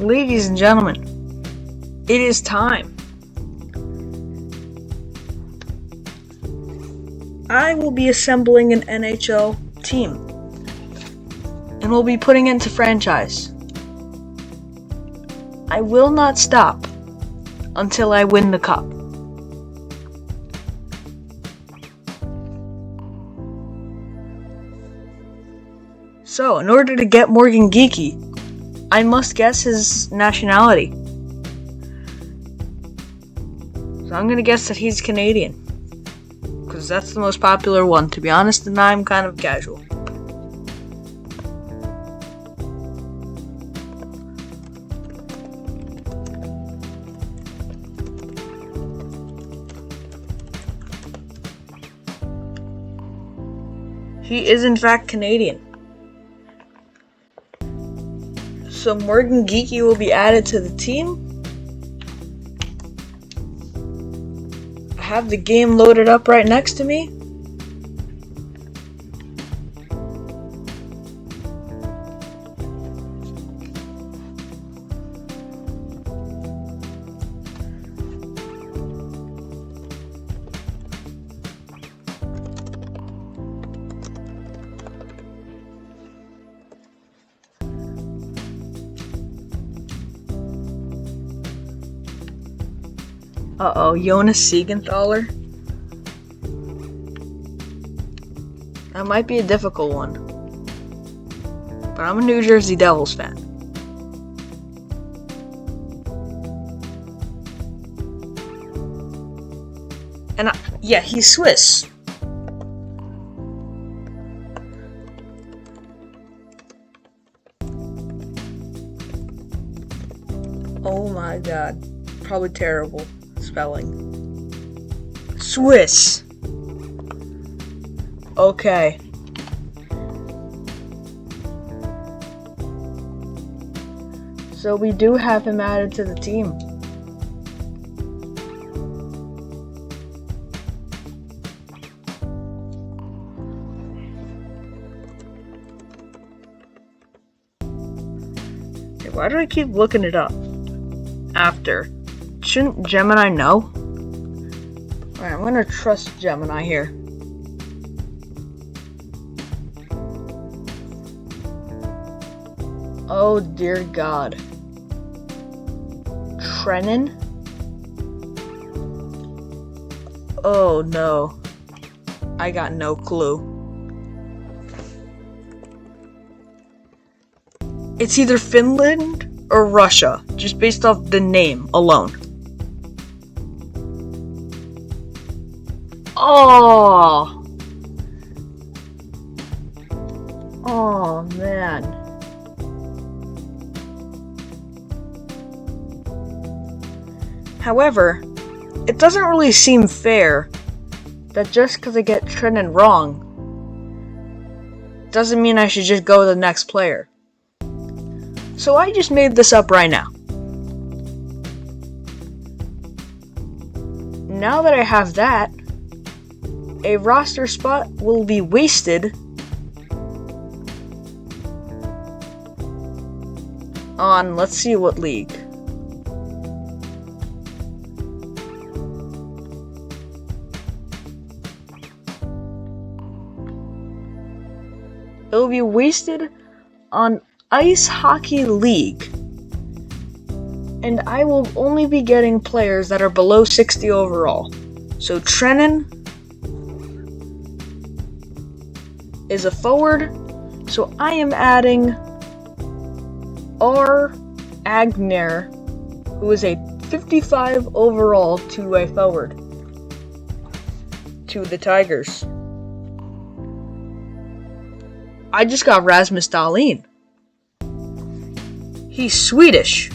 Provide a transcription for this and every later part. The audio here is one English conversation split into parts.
Ladies and gentlemen, it is time. I will be assembling an NHL team, and we'll be putting it into franchise. I will not stop until I win the cup. So, in order to get Morgan Geeky, I must guess his nationality. So I'm gonna guess that he's Canadian, because that's the most popular one, to be honest, and I'm kind of casual. He is in fact Canadian. So Morgan Geeky will be added to the team. I have the game loaded up right next to me. Jonas Siegenthaler. That might be a difficult one, but I'm a New Jersey Devils fan. And yeah, he's Swiss. Oh my god, probably terrible spelling. Swiss. Okay. So we do have him added to the team. Hey, why do I keep looking it up after? Shouldn't Gemini know? Alright, I'm gonna trust Gemini here. Oh dear god. Trenin? Oh no. I got no clue. It's either Finland or Russia, just based off the name alone. Oh! Oh man. However, it doesn't really seem fair that just because I get Trenin wrong doesn't mean I should just go to the next player. So I just made this up right now. Now that I have that, a roster spot will be wasted on, let's see what league. It will be wasted on Ice Hockey League. And I will only be getting players that are below 60 overall. So Trenin is a forward, so I am adding R. Agner, who is a 55 overall, to a forward to the Tigers. I just got Rasmus Dahlin. He's Swedish.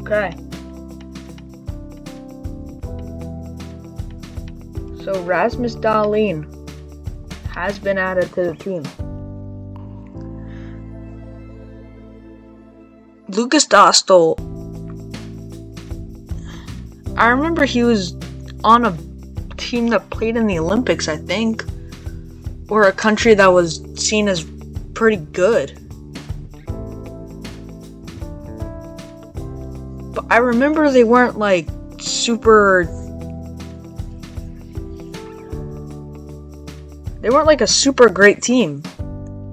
Okay. So Rasmus Dahlin has been added to the team. Lucas Dostal I remember he was on a team that played in the Olympics, I think. Or a country that was seen as pretty good. But I remember they weren't like super... They weren't like a super great team.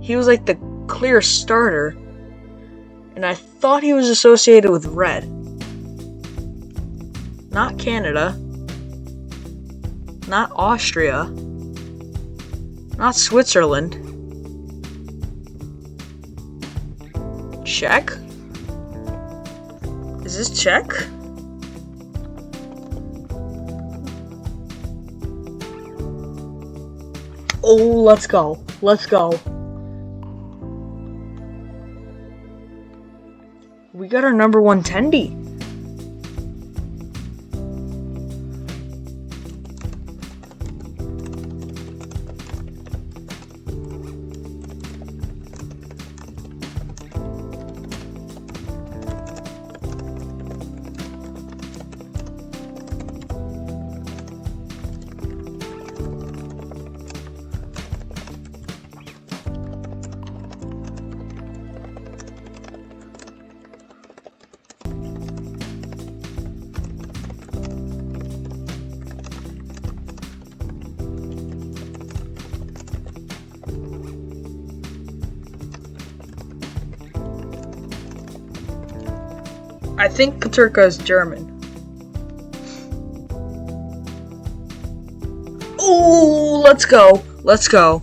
He was like the clear starter. And I thought he was associated with red. Not Canada. Not Austria. Not Switzerland. Czech? Is this Czech? Oh, let's go. Let's go. We got our number 1 tendy. I think Peterka is German. Ooh, let's go. Let's go.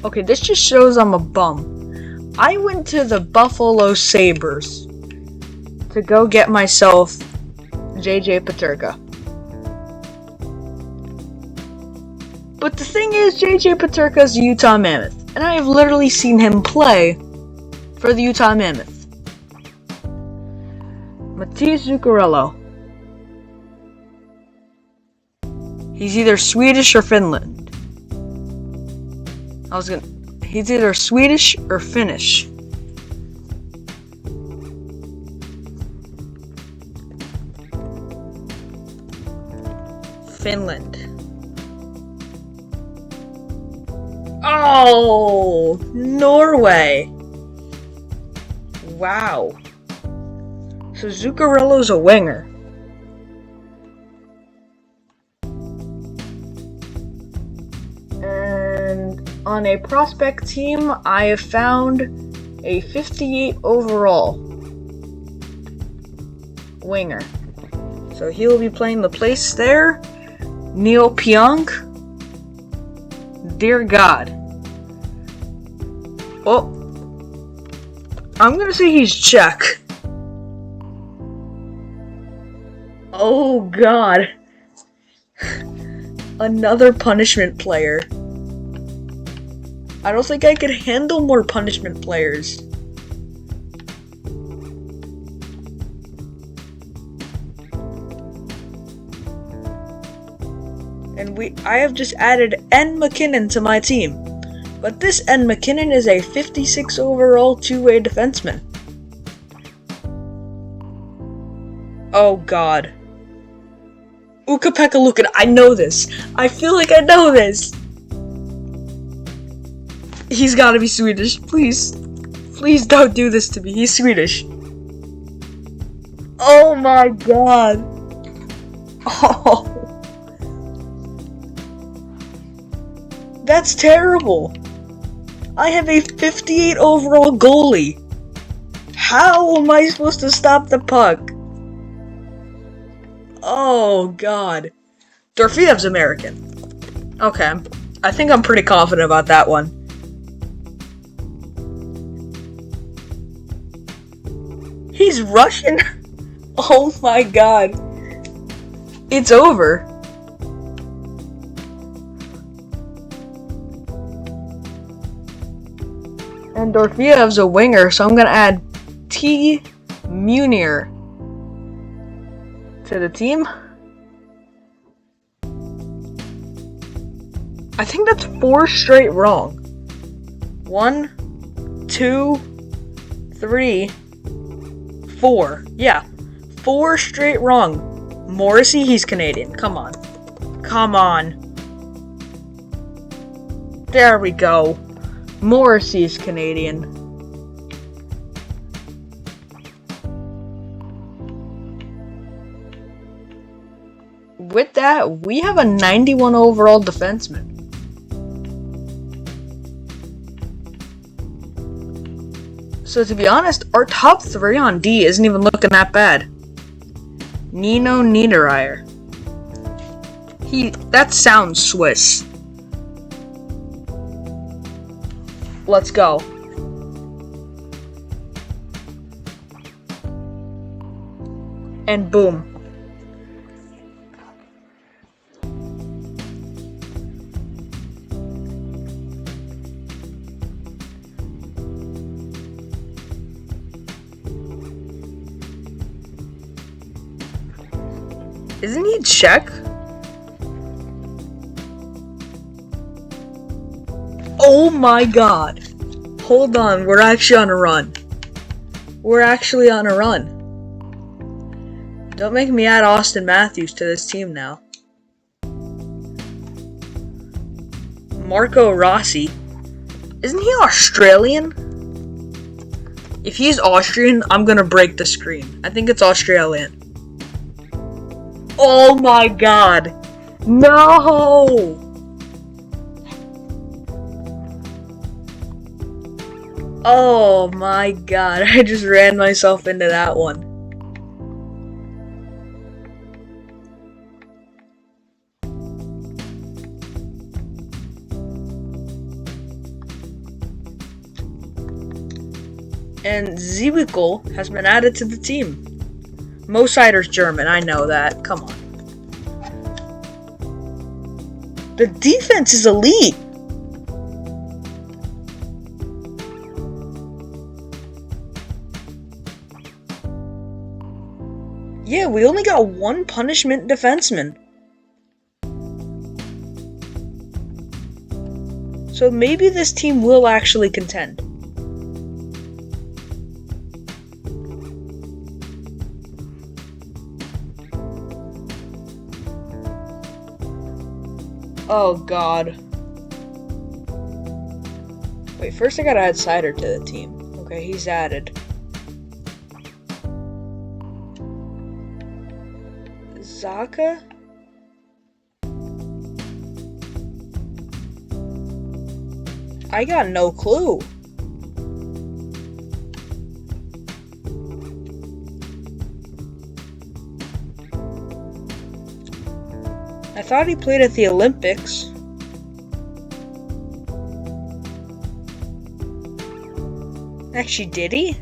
Okay, this just shows I'm a bum. I went to the Buffalo Sabres to go get myself JJ Peterka. But the thing is, JJ Peterka is a Utah Mammoth, and I have literally seen him play for the Utah Mammoth. Mattias Zuccarello. He's either Swedish or Finland. He's either Swedish or Finnish. Finland. Oh, Norway. Wow. So Zuccarello's a winger. And on a prospect team, I have found a 58 overall winger. So he'll be playing the place there. Neil Pionk. Dear God. Oh. I'm gonna say he's Czech. Oh God. Another punishment player. I don't think I could handle more punishment players. And I have just added N. McKinnon to my team. But this N. McKinnon is a 56 overall two-way defenseman. Oh God. Ukko-Pekka Luukkonen. I know this. I feel like I know this. He's gotta be Swedish. Please. Please don't do this to me. He's Swedish. Oh my God. Oh. That's terrible. I have a 58 overall goalie. How am I supposed to stop the puck? Oh God. Dorfiev's American. Okay. I think I'm pretty confident about that one. He's Russian? Oh my God. It's over. And Dorfiev's a winger, so I'm gonna add T. Munir to the team. I think that's 4 straight wrong. 1, 2, 3, 4. Yeah, 4 straight wrong. Morrissey, he's Canadian. Come on. Come on. There we go. Morrissey's Canadian. With that, we have a 91 overall defenseman. So to be honest, our top 3 on D isn't even looking that bad. Nino Niederreiter. That sounds Swiss. Let's go. And boom. Isn't he Czech? Oh my god. Hold on, we're actually on a run. We're actually on a run. Don't make me add Austin Matthews to this team now. Marco Rossi. Isn't he Australian? If he's Austrian, I'm gonna break the screen. I think it's Australian. Oh my god. No! Oh my god, I just ran myself into that one. And Zwiebel has been added to the team. Mo Seider's German, I know that. Come on. The defense is elite. Yeah, we only got 1 punishment defenseman. So maybe this team will actually contend. Oh god. Wait, first I gotta add Seider to the team. Okay, he's added. Zaka? I got no clue. I thought he played at the Olympics. Actually, did he?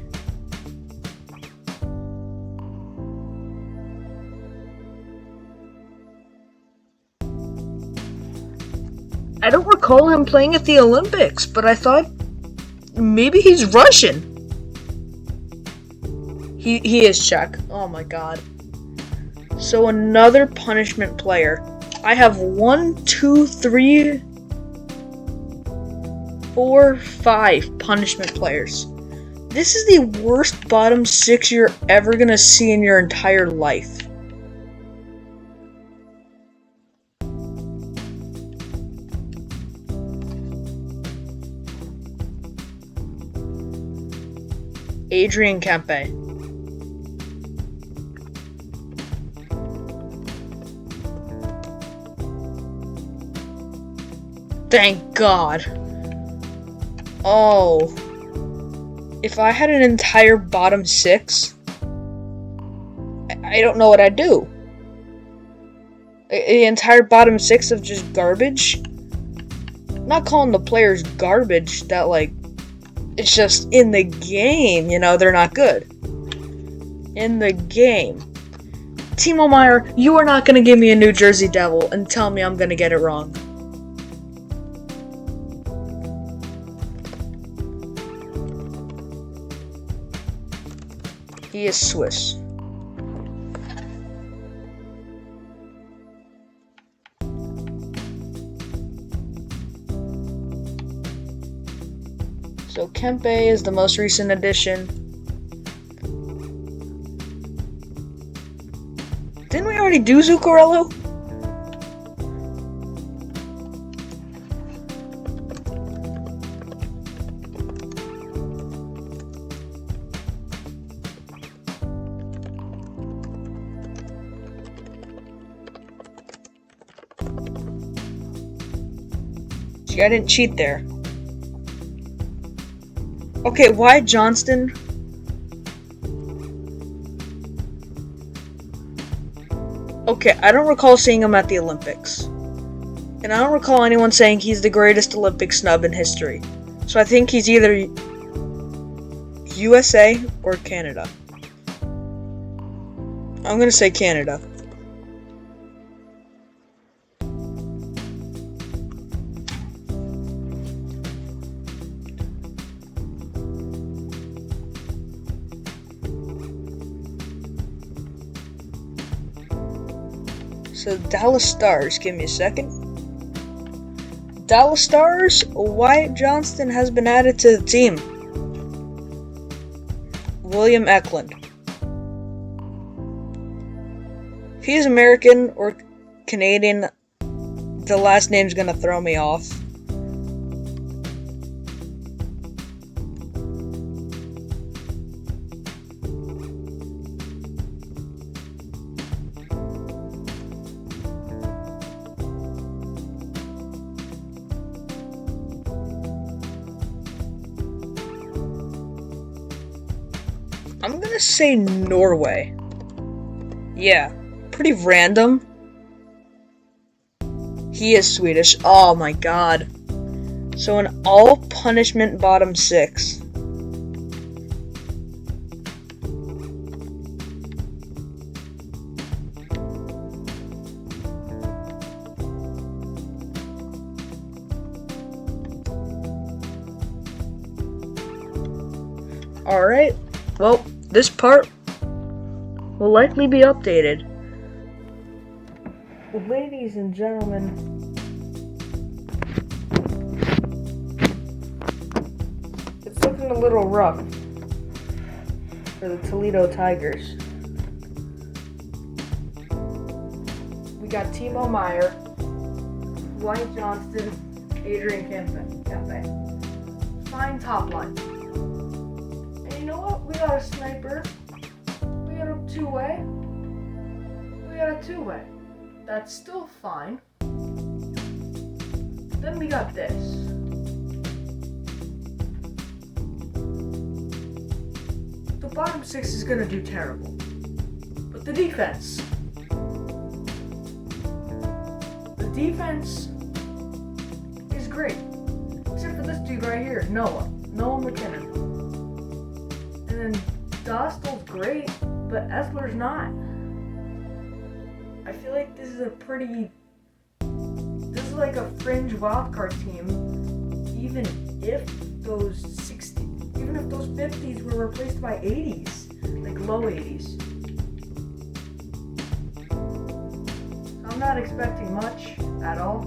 I don't recall him playing at the Olympics, but I thought maybe he's Russian. He is Czech. Oh my god. So another punishment player. I have 1, 2, 3, 4, 5 punishment players. This is the worst bottom 6 you're ever gonna see in your entire life. Adrian Kempe. Thank God. Oh. If I had an entire bottom 6, I don't know what I'd do. The entire bottom 6 of just garbage? I'm not calling the players garbage that, like, it's just in the game, you know, they're not good. In the game. Timo Meier, you are not going to give me a New Jersey Devil and tell me I'm going to get it wrong. He is Swiss. So Kempe is the most recent addition. Didn't we already do Zuccarello? I didn't cheat there. Okay, why Johnston? Okay, I don't recall seeing him at the Olympics. And I don't recall anyone saying he's the greatest Olympic snub in history. So I think he's either USA or Canada. I'm gonna say Canada. So Dallas Stars, give me a second. Dallas Stars, Wyatt Johnston has been added to the team. William Eklund. If he's American or Canadian, the last name's gonna throw me off. I'm gonna say Norway. Yeah, pretty random. He is Swedish. Oh my god. So an all punishment bottom 6. Alright, well, this part will likely be updated. Ladies and gentlemen, it's looking a little rough for the Toledo Tigers. We got Timo Meyer, Wyatt Johnston, Adrian Kempe. Fine top line. And you know what? We got a sniper. We got a two-way. We got a two-way. That's still fine. Then we got this. The bottom 6 is gonna do terrible. But the defense. The defense is great. Except for this dude right here, Noah McKinnon. And then Dostal's great, but Esler's not. I feel like this is like a fringe wildcard team, even if those 50s were replaced by 80s, like low 80s. I'm not expecting much at all.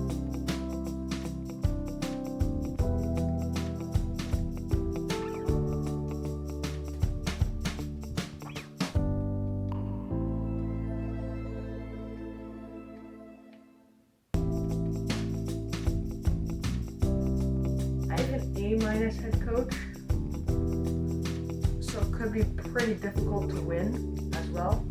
A- head coach, so it could be pretty difficult to win as well.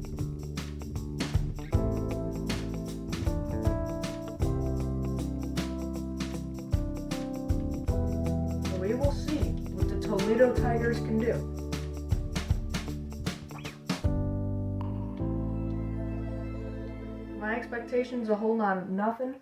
So we will see what the Toledo Tigers can do. My expectations a whole lot of nothing.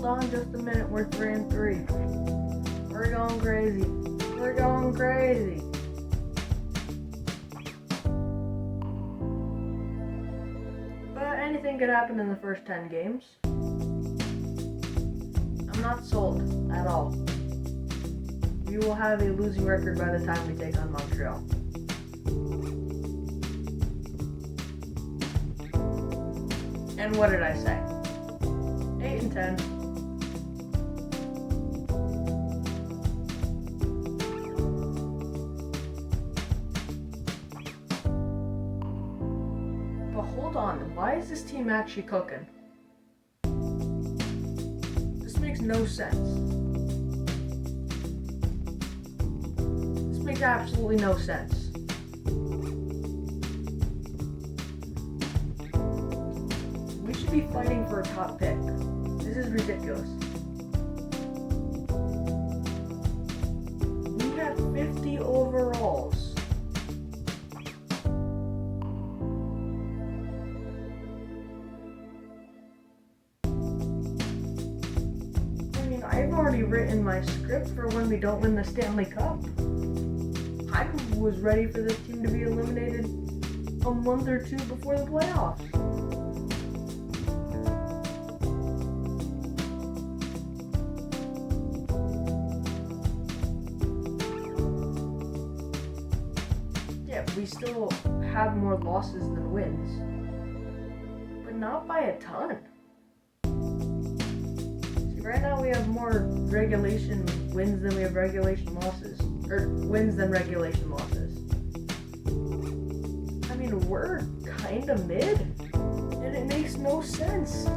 Hold on just a minute, we're 3-3. We're going crazy. We're going crazy. But anything could happen in the first 10 games. I'm not sold at all. We will have a losing record by the time we take on Montreal. And what did I say? 8-10. But hold on, why is this team actually cooking? This makes no sense. This makes absolutely no sense. We should be fighting for a top pick. This is ridiculous. We have 50 overalls. I mean, I've already written my script for when we don't win the Stanley Cup. I was ready for this team to be eliminated a month or two before the playoffs. We still have more losses than wins, but not by a ton. See, right now we have more regulation wins than we have regulation losses, or wins than regulation losses. I mean, we're kind of mid, and it makes no sense.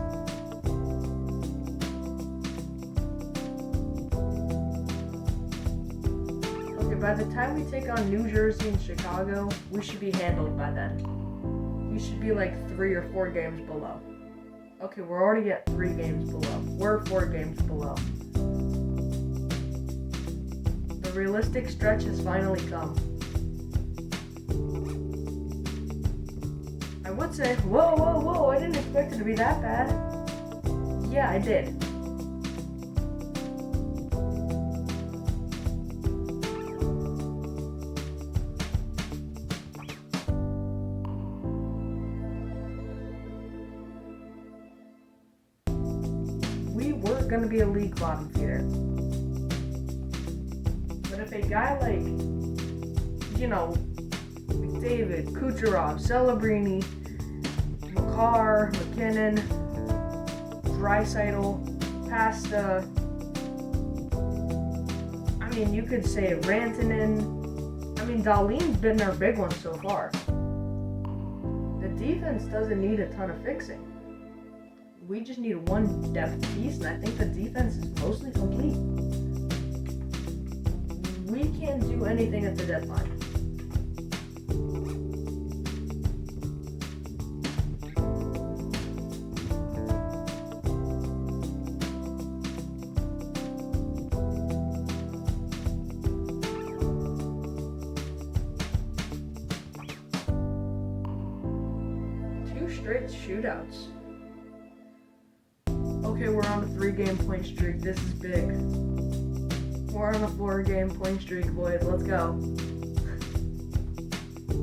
By the time we take on New Jersey and Chicago, we should be handled by then. We should be like 3 or 4 games below. Okay, we're already at 3 games below. We're 4 games below. The realistic stretch has finally come. I would say, whoa, I didn't expect it to be that bad. Yeah, I did. Going to be a league bottom feeder. But if a guy like, McDavid, Kucherov, Celebrini, Makar, McKinnon, Draisaitl, Pasta, I mean, you could say Rantanen, I mean, Dahlin's been our big one so far. The defense doesn't need a ton of fixing. We just need one depth piece, and I think the defense is mostly complete. We can't do anything at the deadline. Two straight shootouts. Okay, we're on a 3-game point streak. This is big. We're on a 4-game point streak, boys. Let's go.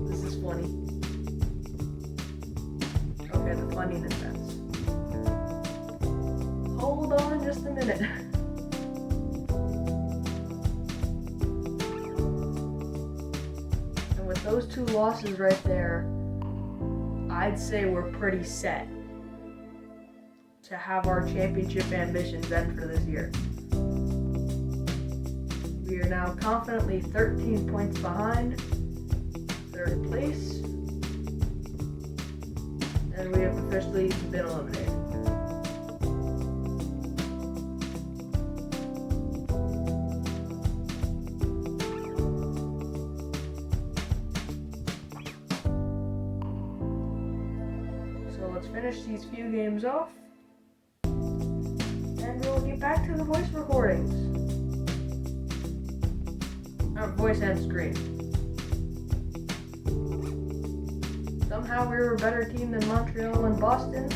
This is funny. Okay, the funniness ends. Hold on just a minute. And with those 2 losses right there, I'd say we're pretty set to have our championship ambitions end for this year. We are now confidently 13 points behind 3rd place, and we have officially been eliminated. So let's finish these few games off, and we'll get back to the voice recordings. Voice and screen. Somehow we were a better team than Montreal and Boston.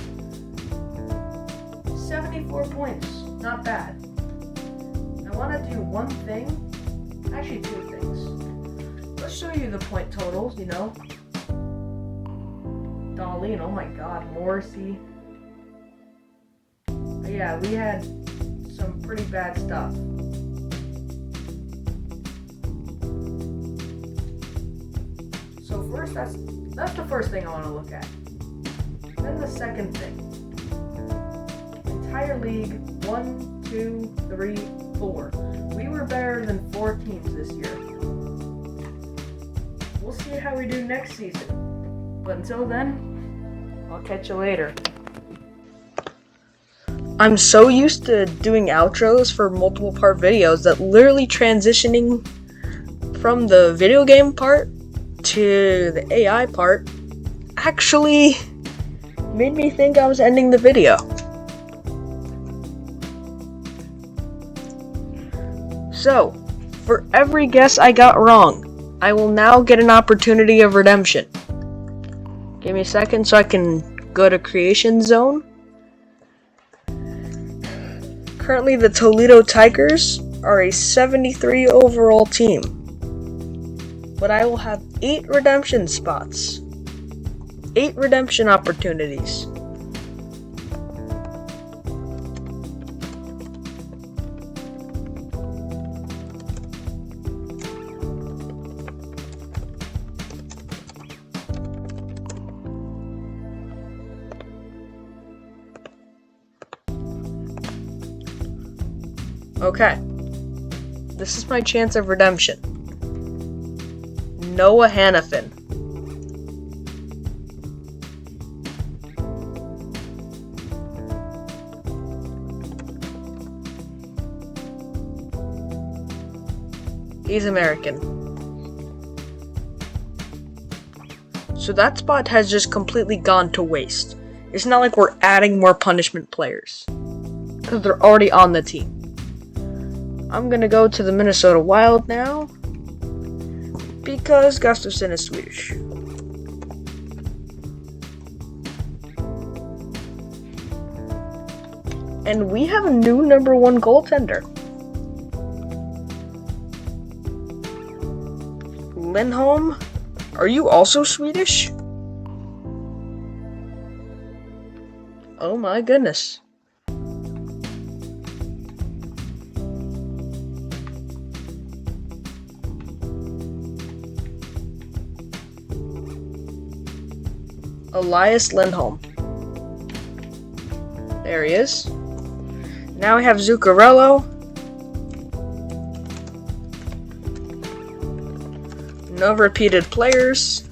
74 points. Not bad. I want to do one thing, actually two things. Let's show you the point totals, you know. Darlene, oh my god, Morrissey. But yeah, we had some pretty bad stuff. So first, that's the first thing I want to look at. Then the second thing. Entire league, 1, 2, 3, 4. We were better than 4 teams this year. We'll see how we do next season. But until then, I'll catch you later. I'm so used to doing outros for multiple part videos that literally transitioning from the video game part to the AI part actually made me think I was ending the video. So, for every guess I got wrong, I will now get an opportunity of redemption. Give me a second so I can go to Creation Zone. Currently, the Toledo Tigers are a 73 overall team. But I will have 8 redemption spots. 8 redemption opportunities. Okay. This is my chance of redemption. Noah Hannafin. He's American. So that spot has just completely gone to waste. It's not like we're adding more punishment players, because they're already on the team. I'm gonna go to the Minnesota Wild now, because Gustafsson is Swedish. And we have a new number 1 goaltender. Lindholm, are you also Swedish? Oh my goodness. Elias Lindholm. There he is. Now we have Zuccarello. No repeated players.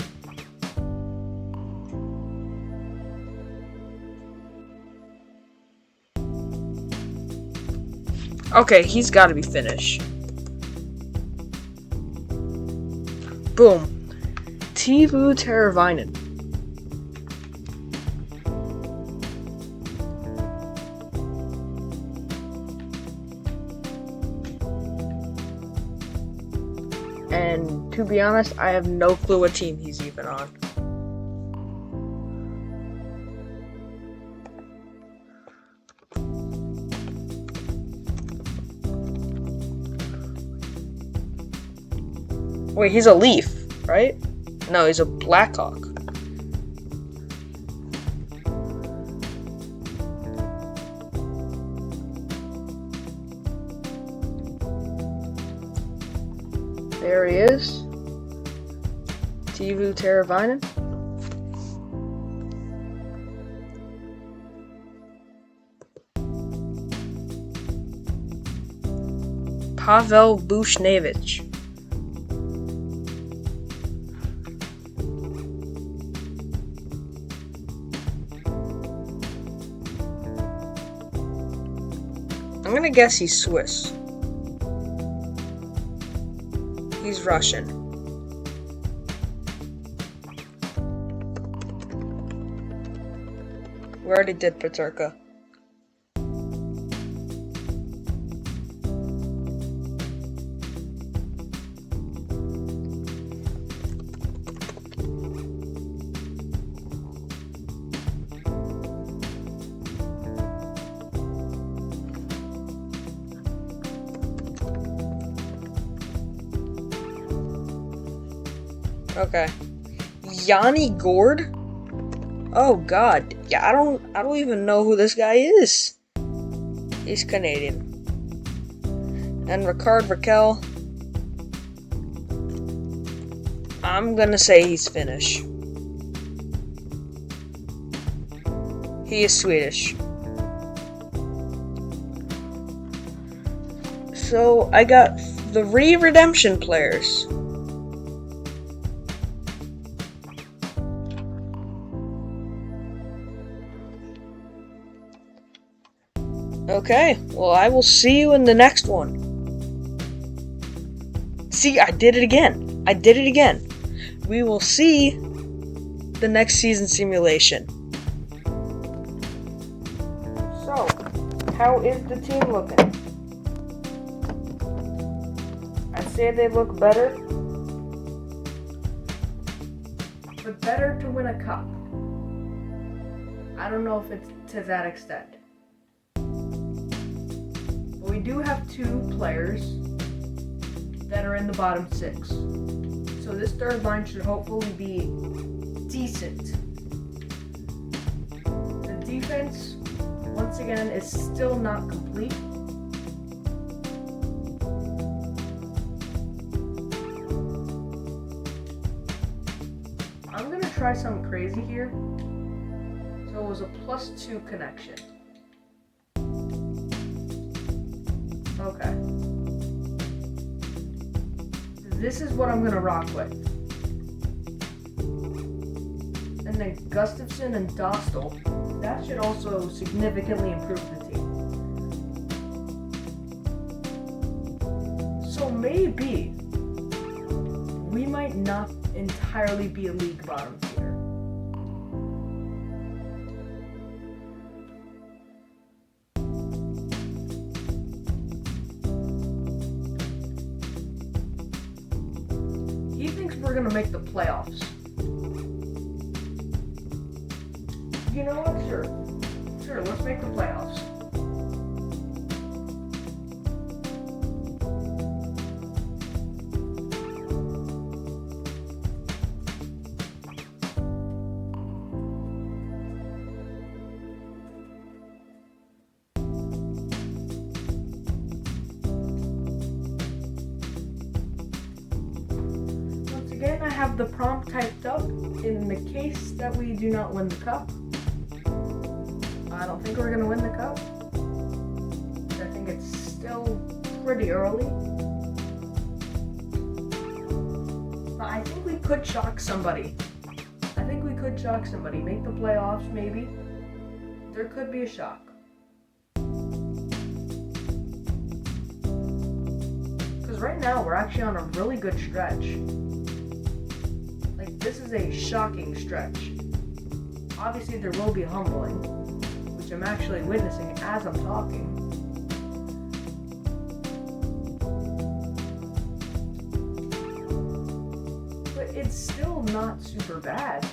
Okay, he's got to be Finnish. Boom. Teuvo Teravainen. And to be honest, I have no clue what team he's even on. Wait, he's a Leaf, right? No, he's a Blackhawk. There he is. Teuvo Teravainen. Pavel Buchnevich. I'm gonna guess he's Swiss. He's Russian. We already did Peterka. Okay. Yanni Gord? Oh god. Yeah, I don't even know who this guy is. He's Canadian. And Ricard Raquel. I'm gonna say he's Finnish. He is Swedish. So I got 3 redemption players. Okay, well, I will see you in the next one. See, I did it again. We will see the next season simulation. So, how is the team looking? I say they look better, but better to win a cup. I don't know if it's to that extent. But we do have 2 players that are in the bottom 6. So this third line should hopefully be decent. The defense, once again, is still not complete. I'm gonna try something crazy here. So it was a +2 connection. Okay. This is what I'm gonna rock with. And then Gustafsson and Dostal. That should also significantly improve the team. So maybe we might not entirely be a league bottom feeder. He thinks we're gonna make the playoffs. You know what? Sure, let's make the playoffs. Once again, I have the prompt typed up in the case that we do not win the cup. I don't think we're going to win the cup. I think it's still pretty early. But I think we could shock somebody. Make the playoffs, maybe. There could be a shock. Because right now, we're actually on a really good stretch. Like, this is a shocking stretch. Obviously, there will be humbling, which I'm actually witnessing as I'm talking. But it's still not super bad.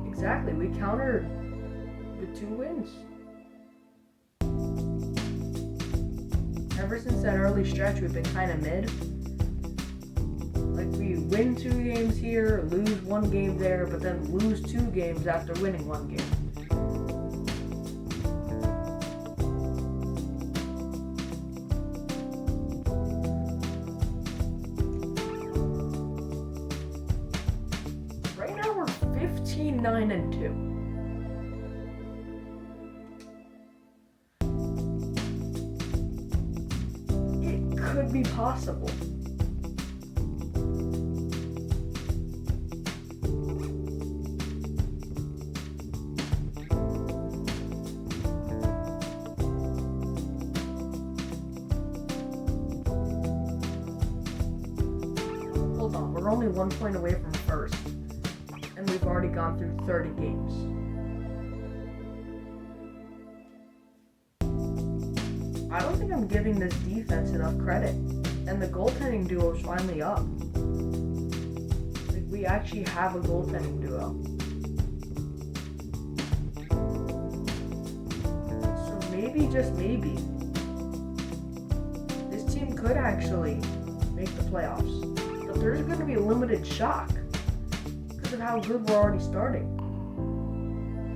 Exactly, we countered with 2 wins. Ever since that early stretch, we've been kind of mid. Like, we win 2 games here, lose 1 game there, but then lose 2 games after winning 1 game. Right now we're 15-9-2. It could be possible. Hold on, we're only 1 point away from first, and we've already gone through 30 games. I don't think I'm giving this defense enough credit, and the goaltending duo is finally up. Like, we actually have a goaltending duo. So maybe, just maybe, this team could actually make the playoffs. But there's going to be a limited shock. because of how good we're already starting.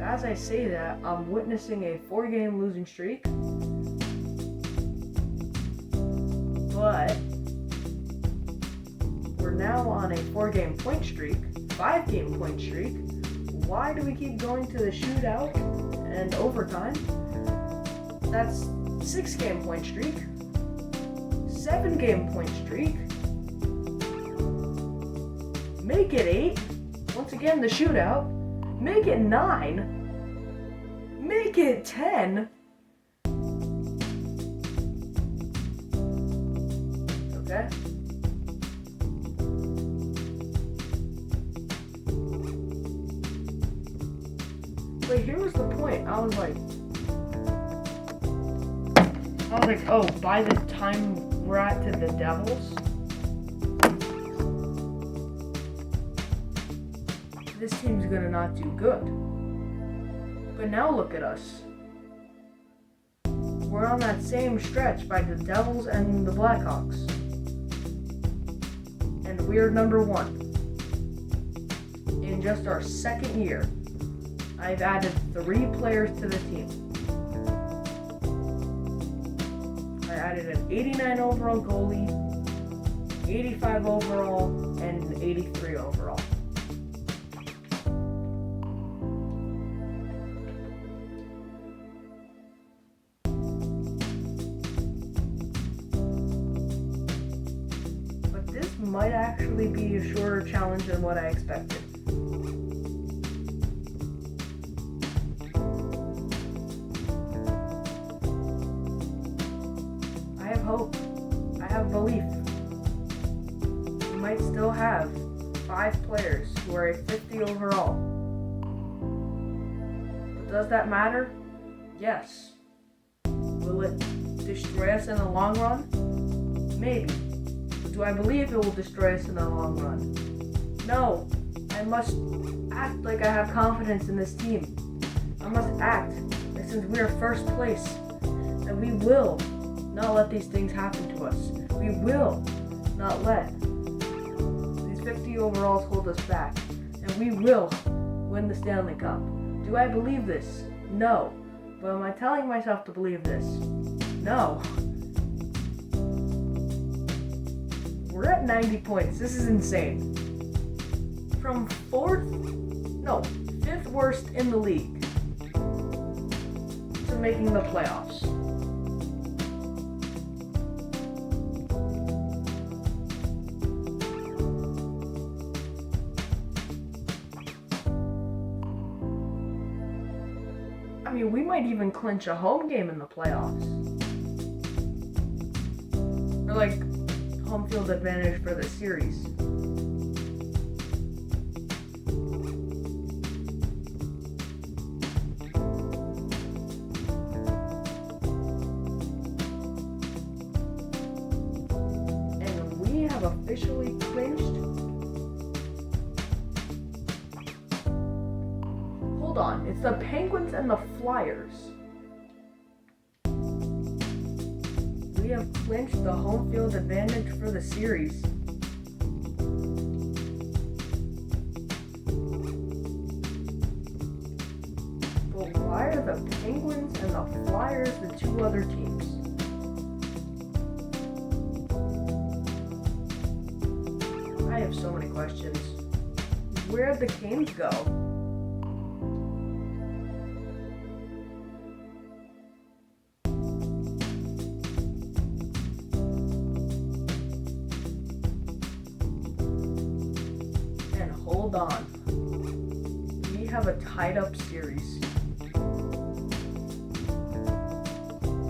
As I say that, I'm witnessing a 4-game losing streak. But we're now on a 4-game point streak, 5-game point streak. Why do we keep going to the shootout and overtime? That's 6-game point streak, 7-game point streak. Make it 8. Once again, the shootout. Make it 9. Make it 10. Okay. But here was the point. I was like, oh, by the time we're at to the Devils, this team's gonna not do good. But now look at us. We're on that same stretch by the Devils and the Blackhawks. And we're number 1. In just our 2nd year, I've added 3 players to the team. I added an 89 overall goalie, 85 overall, and an 83 overall. But this might actually be a shorter challenge than what I expected. I have hope. I have belief. We might still have 5 players who are a 50 overall. But does that matter? Yes. Will it destroy us in the long run? Maybe. But do I believe it will destroy us in the long run? No. I must act like I have confidence in this team. I must act like since we are first place, that we will not let these things happen to us. We will not let these 50 overalls hold us back. And we will win the Stanley Cup. Do I believe this? No. But am I telling myself to believe this? No. We're at 90 points. This is insane. From 5th worst in the league to making the playoffs. I mean, we might even clinch a home game in the playoffs. Or like home field advantage for the series. And we have officially clinched. Hold on, it's the Penguins and the Flyers. We have clinched the home field advantage for the series. But why are the Penguins and the Flyers the 2 other teams? I have so many questions. Where'd the Canes go? Hold on. We have a tied up series.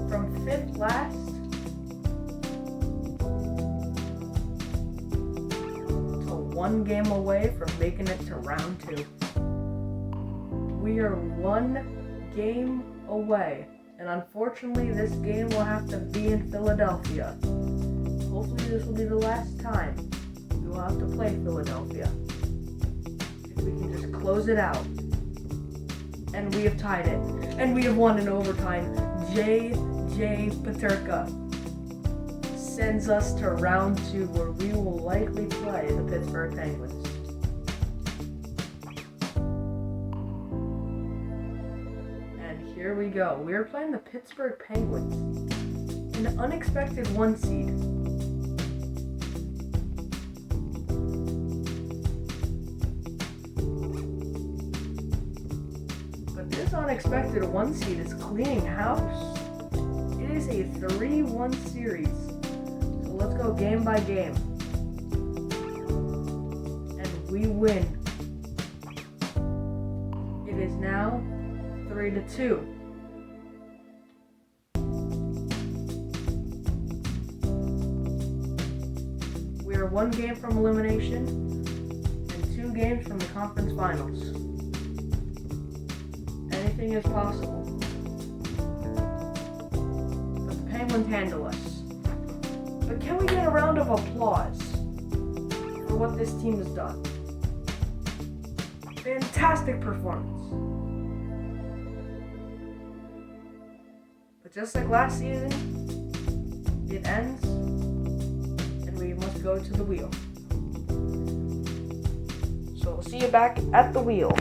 From 5th last to 1 game away from making it to round 2. We are 1 game away. And unfortunately, this game will have to be in Philadelphia. Hopefully this will be the last time we will have to play Philadelphia. We can just close it out. And we have tied it. And we have won in overtime. J.J. Peterka sends us to round 2 where we will likely play the Pittsburgh Penguins. go. We are playing the Pittsburgh Penguins, an unexpected 1 seed. But this unexpected 1 seed is cleaning house. It is a 3-1 series. So let's go game by game. And we win. It is now 3-2. We are 1 game from elimination and 2 games from the conference finals. Anything is possible. But the Penguins handle us. But can we get a round of applause for what this team has done? Fantastic performance. But just like last season, it ends and we must go to the wheel. So we'll see you back at the wheel.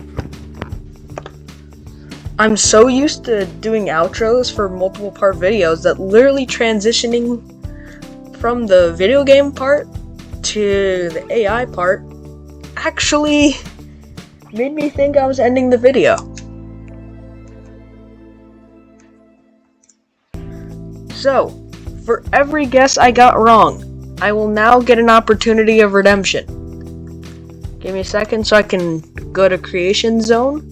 I'm so used to doing outros for multiple part videos that literally transitioning from the video game part to the AI part actually made me think I was ending the video. So, for every guess I got wrong, I will now get an opportunity of redemption. Give me a second so I can go to Creation Zone.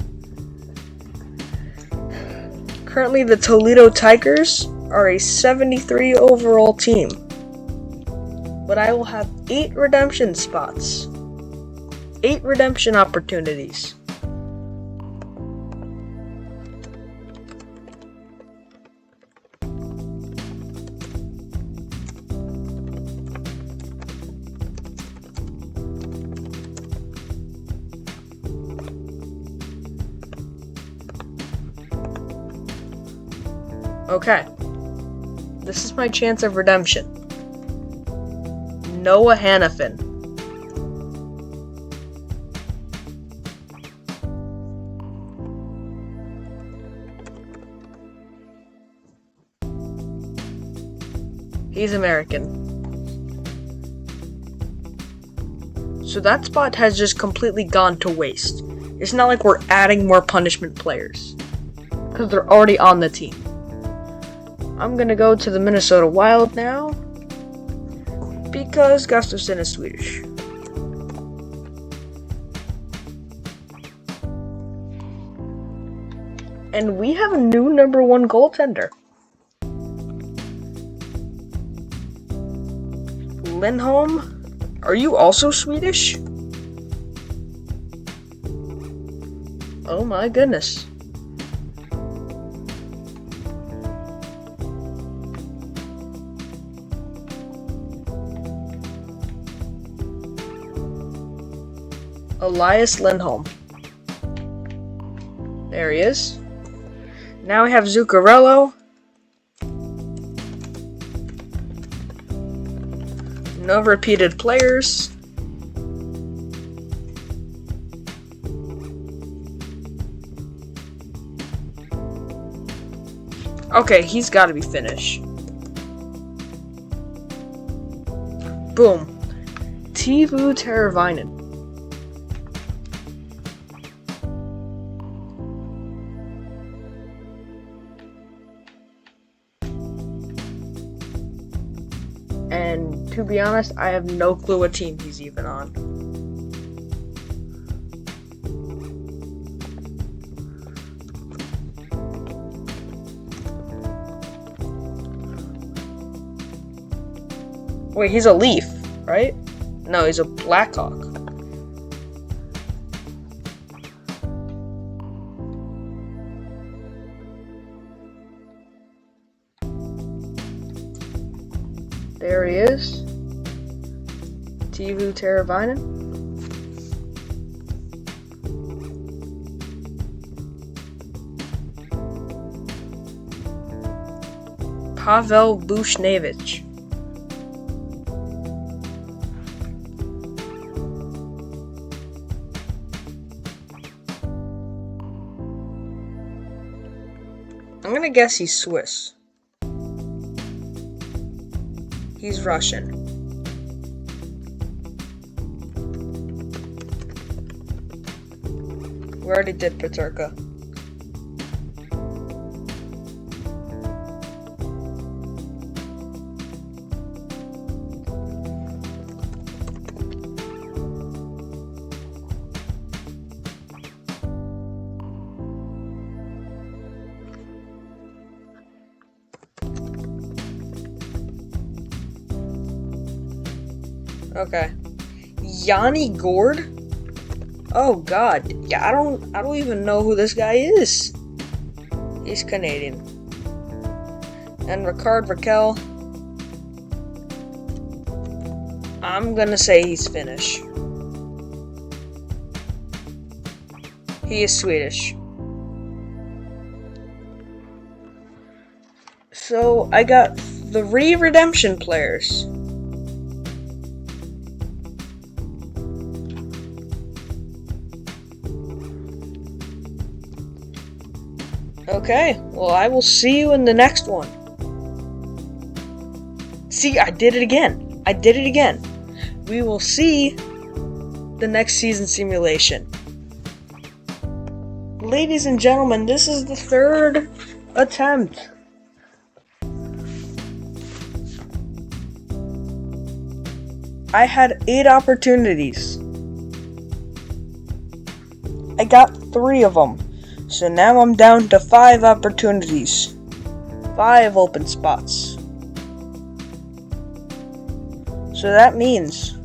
Currently, the Toledo Tigers are a 73 overall team. But I will have 8 redemption spots. 8 redemption opportunities. Okay. This is my chance of redemption. Noah Hannafin. He's American. So that spot has just completely gone to waste. It's not like we're adding more punishment players, because they're already on the team. I'm gonna go to the Minnesota Wild now, because Gustafsson is Swedish. And we have a new number 1 goaltender. Lindholm, are you also Swedish? Oh my goodness. Elias Lindholm. There he is. Now we have Zuccarello. No repeated players. Okay, he's got to be Finnish. Boom. Teuvo Teravainen. And to be honest, I have no clue what team he's even on. Wait, he's a Leaf, right? No, he's a Blackhawk. There he is. Teuvo Teravainen. Pavel Buchnevich. I'm guess he's Swiss. He's Russian. We already did Paterka. Okay. Yanni Gord? Oh god. Yeah, I don't even know who this guy is. He's Canadian. And Ricard Raquel. I'm gonna say he's Finnish. He is Swedish. So I got 3 redemption players. Okay, well, I will see you in the next one. See, I did it again. We will see the next season simulation. Ladies and gentlemen, this is the 3rd attempt. I had 8 opportunities. I got 3 of them. So now I'm down to 5 opportunities. 5 open spots. So that means,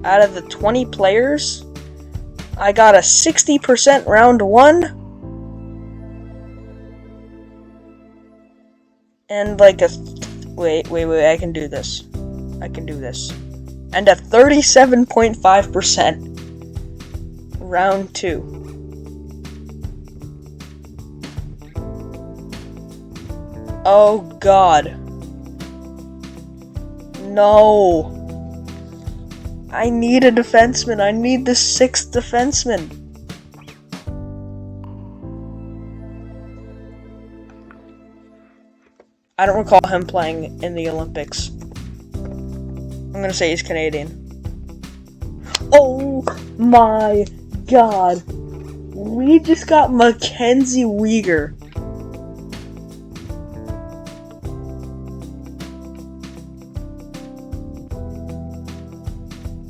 out of the 20 players, I got a 60% round 1. And like a... Wait, I can do this. And a 37.5% round 2. Oh god. No. I need a defenseman. I need the 6th defenseman. I don't recall him playing in the Olympics. I'm gonna say he's Canadian. Oh my god. We just got Mackenzie Weegar.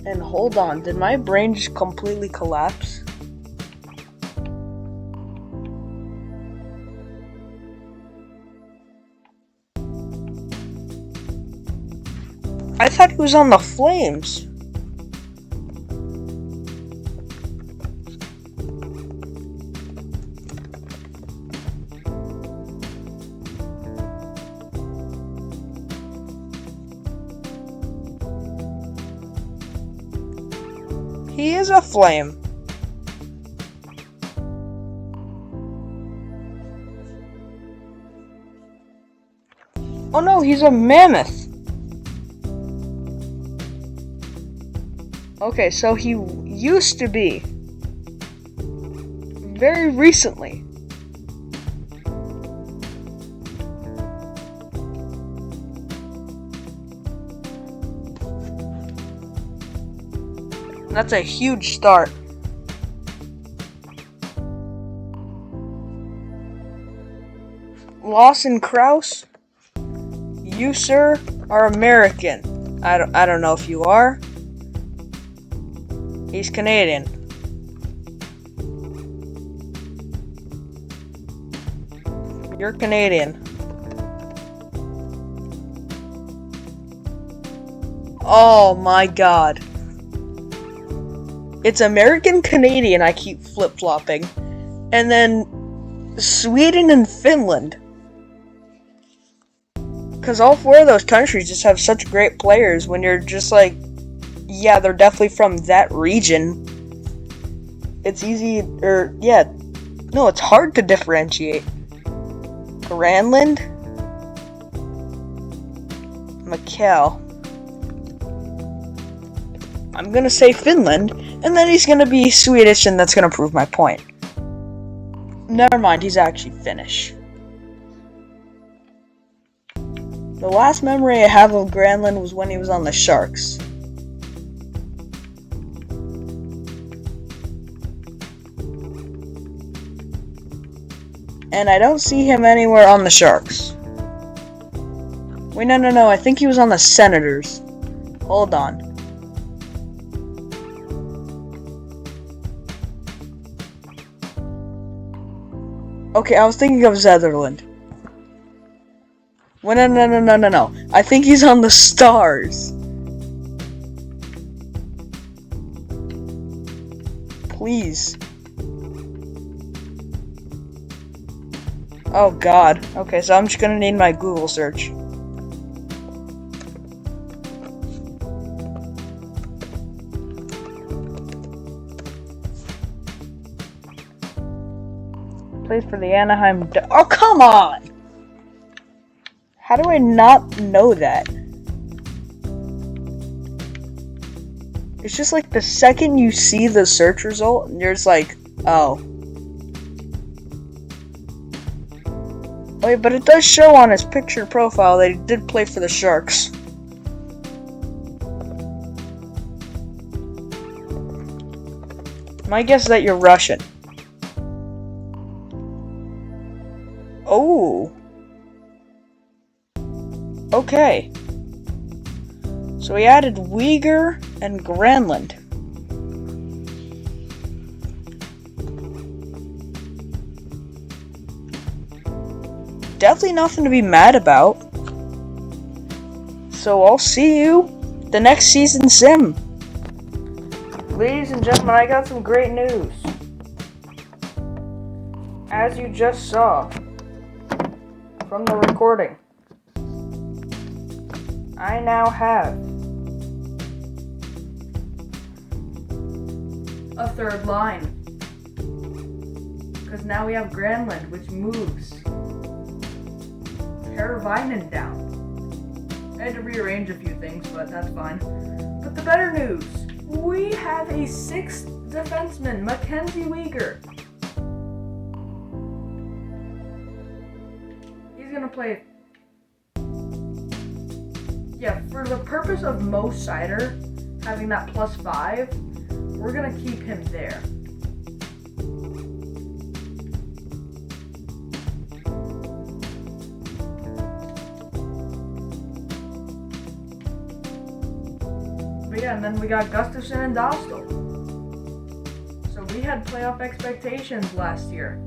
And hold on, did my brain just completely collapse? I thought he was on the Flames. He is a Flame. Oh no, he's a Mammoth. Okay, so he used to be. Very recently. That's a huge start. Lawson Krause, you, sir, are American. I don't know if you are. He's Canadian. You're Canadian. Oh my god. It's American Canadian, I keep flip-flopping. And then Sweden and Finland. Because all 4 of those countries just have such great players when you're just like, yeah, they're definitely from that region. It's easy, it's hard to differentiate. Granlund? Mikkel. I'm gonna say Finland, and then he's gonna be Swedish, and that's gonna prove my point. Never mind, he's actually Finnish. The last memory I have of Granlund was when he was on the Sharks. And I don't see him anywhere on the Sharks. Wait, no, I think he was on the Senators. Hold on. Okay, I was thinking of Zetherland. Wait, no. I think he's on the Stars. Please. Oh god. Okay, so I'm just gonna need my Google search. Plays for the Anaheim Oh, come on! How do I not know that? It's just like the second you see the search result, and you're just like, oh. Wait, but it does show on his picture profile that he did play for the Sharks. My guess is that you're Russian. Oh. Okay. So we added Uyghur and Granlund. Definitely nothing to be mad about. So I'll see you the next season sim. Ladies and gentlemen, I got some great news. As you just saw from the recording, I now have a third line. Because now we have Granlund, which moves Teravainen down. I had to rearrange a few things, but that's fine. But the better news, we have a sixth defenseman, Mackenzie Weegar. He's gonna play. Yeah, for the purpose of Mo Seider having that +5, we're gonna keep him there. But yeah, and then we got Gustafsson and Dostal. So we had playoff expectations last year.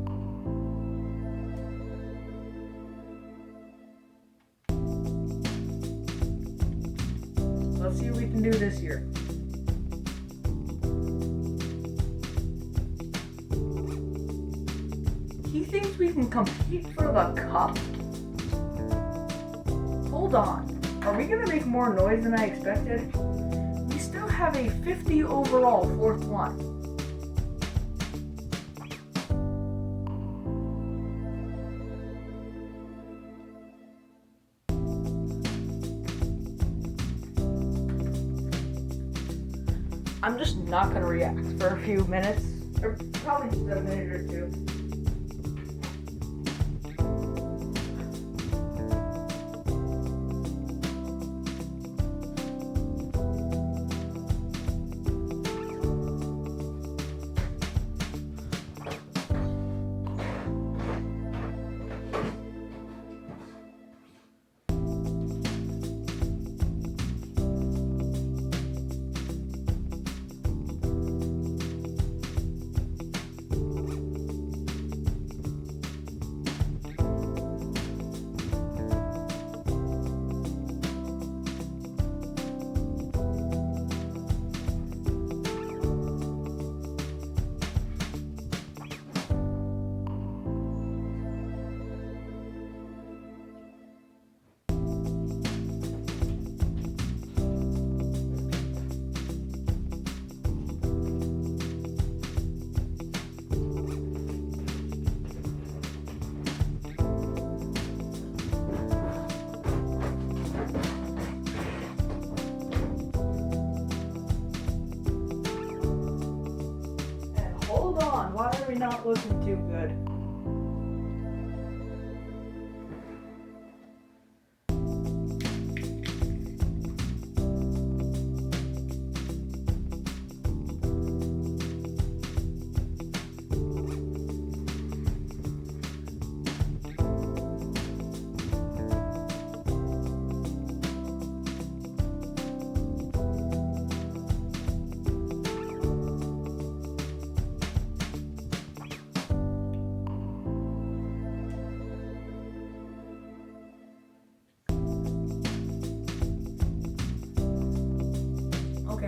Let's see what we can do this year. He thinks we can compete for the cup? Hold on. Are we going to make more noise than I expected? We still have a 50 overall fourth line. I'm just not going to react for a few minutes, or probably just a minute or two. Why are we not looking too good?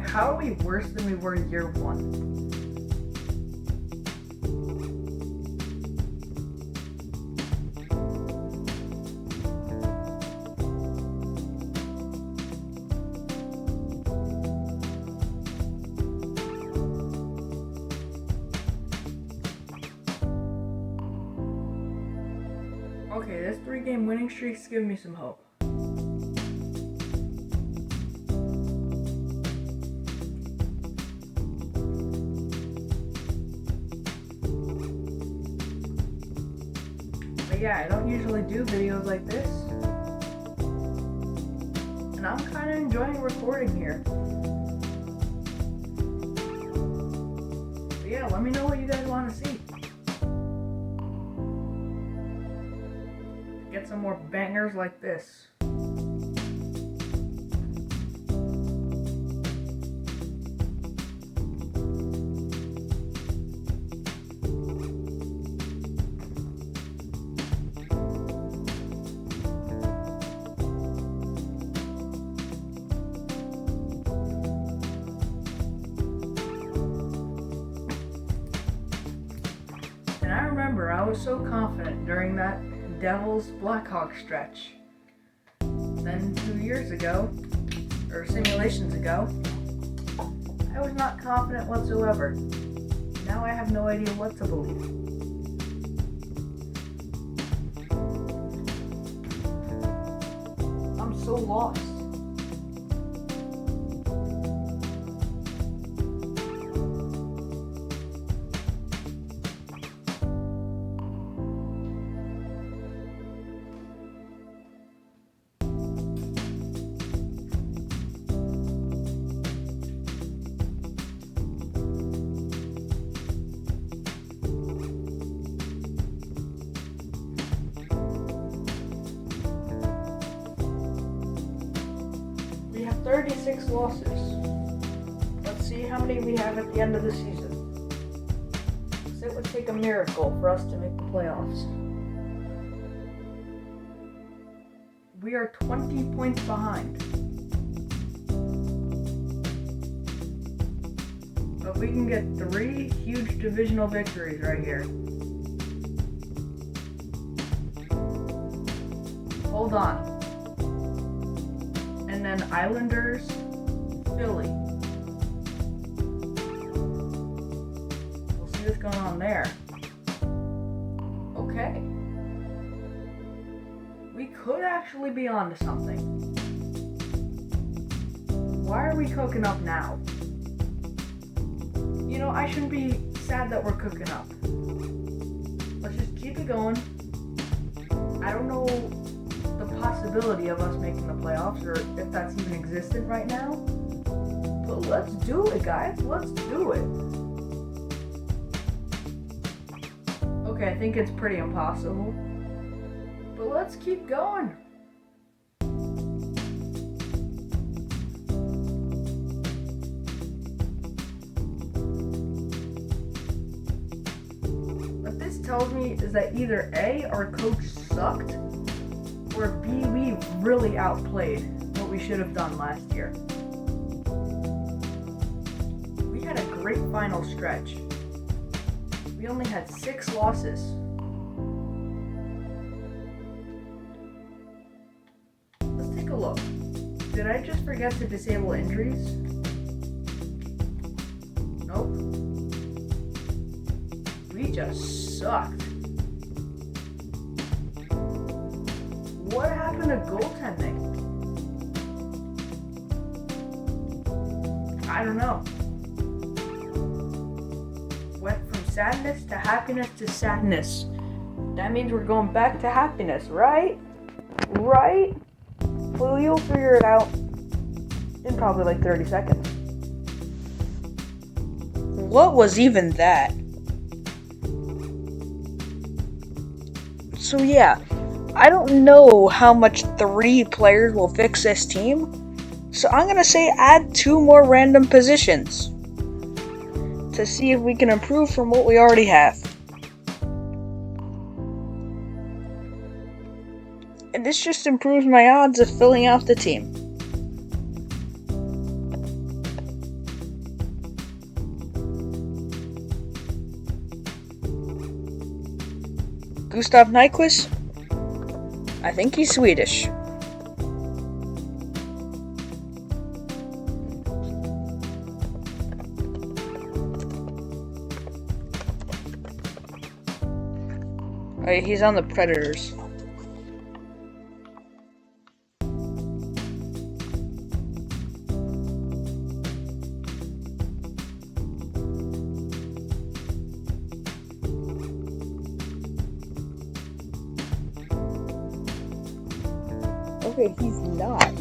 Okay, how are we worse than we were year one? Okay, this 3-game winning streak's giving me some hope. But yeah, I don't usually do videos like this. And I'm kind of enjoying recording here. But yeah, let me know what you guys want to see. Get some more bangers like this. And I remember I was so confident during that Devils Blackhawks stretch. Then 2 years ago, or simulations ago, I was not confident whatsoever. Now I have no idea what to believe. I'm so lost. We have 36 losses. Let's see how many we have at the end of the season. So it would take a miracle for us to make the playoffs. We are 20 points behind. But we can get 3 huge divisional victories right here. Hold on. And then Islanders, Philly. We'll see what's going on there. Okay. We could actually be onto something. Why are we cooking up now? You know, I shouldn't be sad that we're cooking up. Let's just keep it going. I don't know the possibility of us making the playoffs, or if that's even existent right now. But let's do it, guys. Let's do it. Okay, I think it's pretty impossible. But let's keep going. What this tells me is that either A, our coach sucked, or B, we really outplayed what we should have done last year. We had a great final stretch. We only had 6 losses. Let's take a look. Did I just forget to disable injuries? Nope. We just sucked. What happened to goaltending? I don't know. Went from sadness to happiness to sadness. That means we're going back to happiness, right? Right? Well, you'll figure it out in probably like 30 seconds. What was even that? So yeah, I don't know how much 3 players will fix this team, so I'm gonna say add 2 more random positions to see if we can improve from what we already have. And this just improves my odds of filling out the team. Gustav Nyquist? I think he's Swedish. Alright, he's on the Predators. Okay, he's not.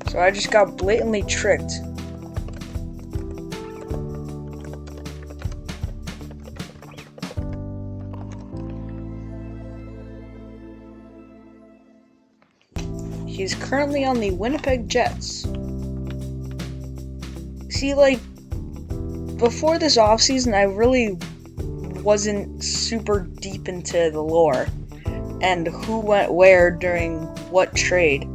So I just got blatantly tricked. He's currently on the Winnipeg Jets. See, like, before this offseason, I really wasn't super deep into the lore and who went where during what trade.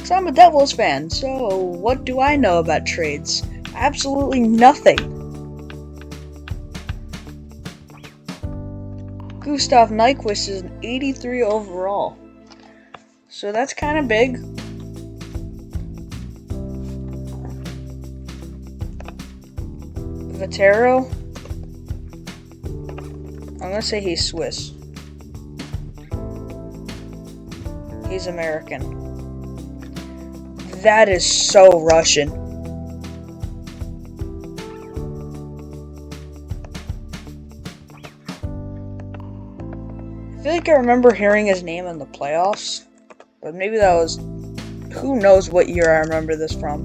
So I'm a Devils fan, so what do I know about trades? Absolutely nothing. Gustav Nyquist is an 83 overall. So that's kind of big. Vatero. I'm gonna say he's Swiss. He's American. That is so Russian. I feel like I remember hearing his name in the playoffs. But maybe that was... Who knows what year I remember this from.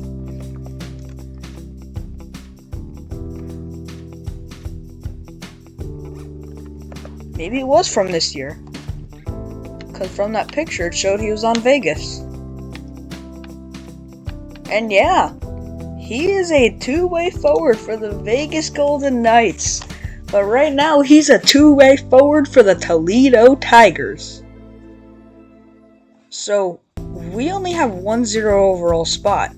Maybe it was from this year. Because from that picture, it showed he was on Vegas. And yeah, he is a two-way forward for the Vegas Golden Knights. But right now, he's a two-way forward for the Toledo Tigers. So, we only have 1-0 overall spot.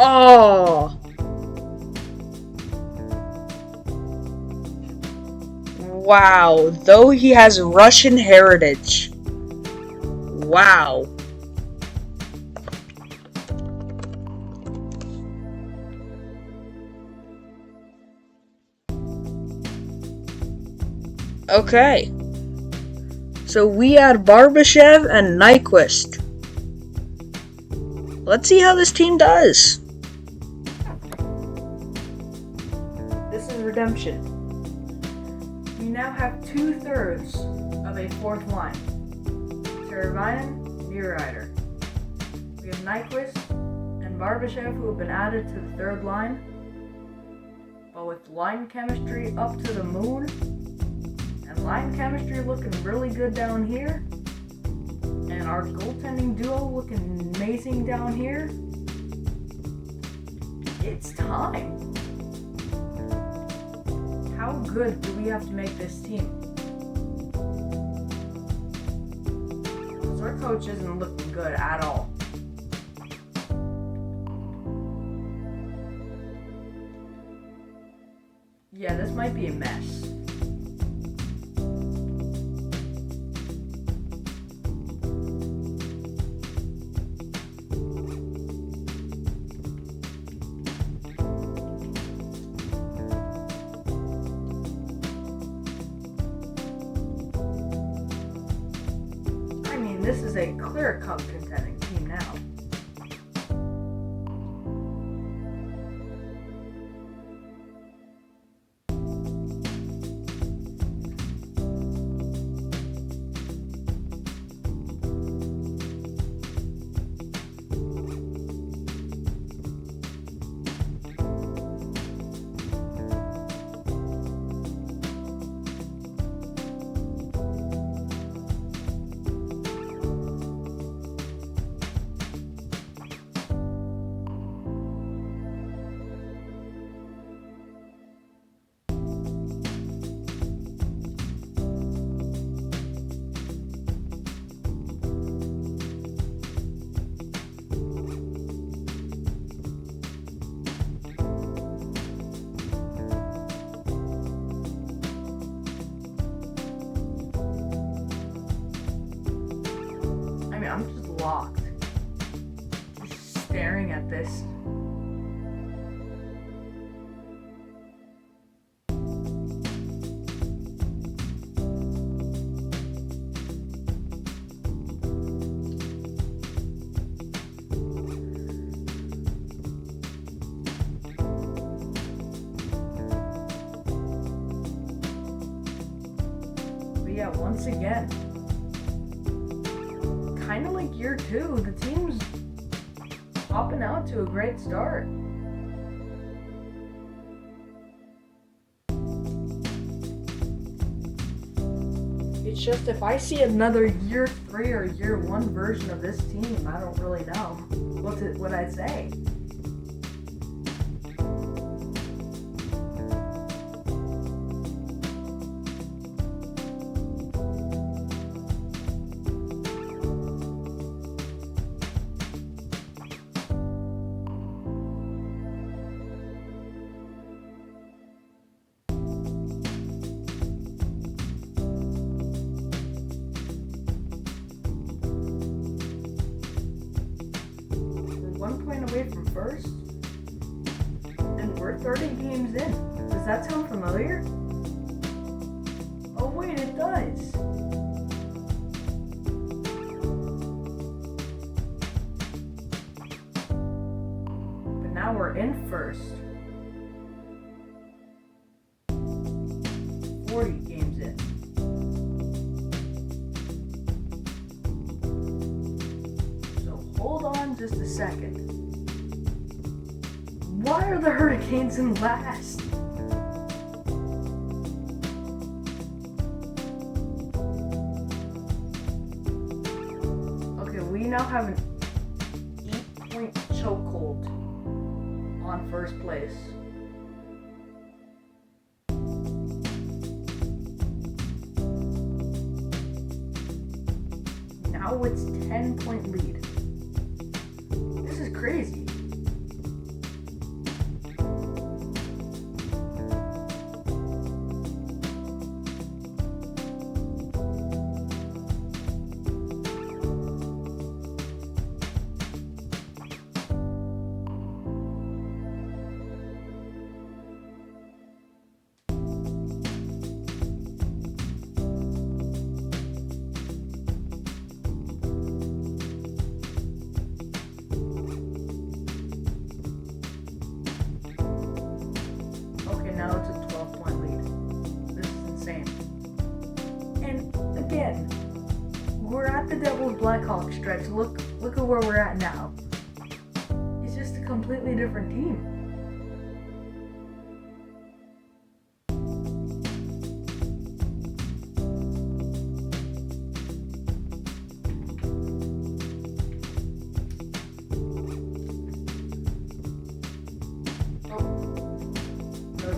Oh! Wow, though he has Russian heritage. Wow. Okay. So we had Barbashev and Nyquist. Let's see how this team does. This is redemption. We now have 2/3 of a fourth line. Teravainen, Niederreiter. We have Nyquist and Barbashev who have been added to the third line. But with line chemistry up to the moon, and line chemistry looking really good down here, and our goaltending duo looking amazing down here, it's time. How good do we have to make this team? Because our coach isn't looking good at all. Yeah, this might be a mess. This is a clear cup contending team now. blocked. Just staring at this. Yeah, once again, kind of like year 2, the team's hopping out to a great start. It's just if I see another year 3 or year 1 version of this team, I don't really know what I'd say. Away from first, and we're 30 games in. Does that sound familiar? Oh wait, it does. But now we're in first. 40 games in. So hold on just a second. Why are the Hurricanes in last? Okay, we now have an 8-point chokehold on first place. Now it's 10-point lead. This is crazy. Now it's a 12-point lead. This is insane. And again, we're at the Devils Blackhawks stretch. Look at where we're at now. It's just a completely different team.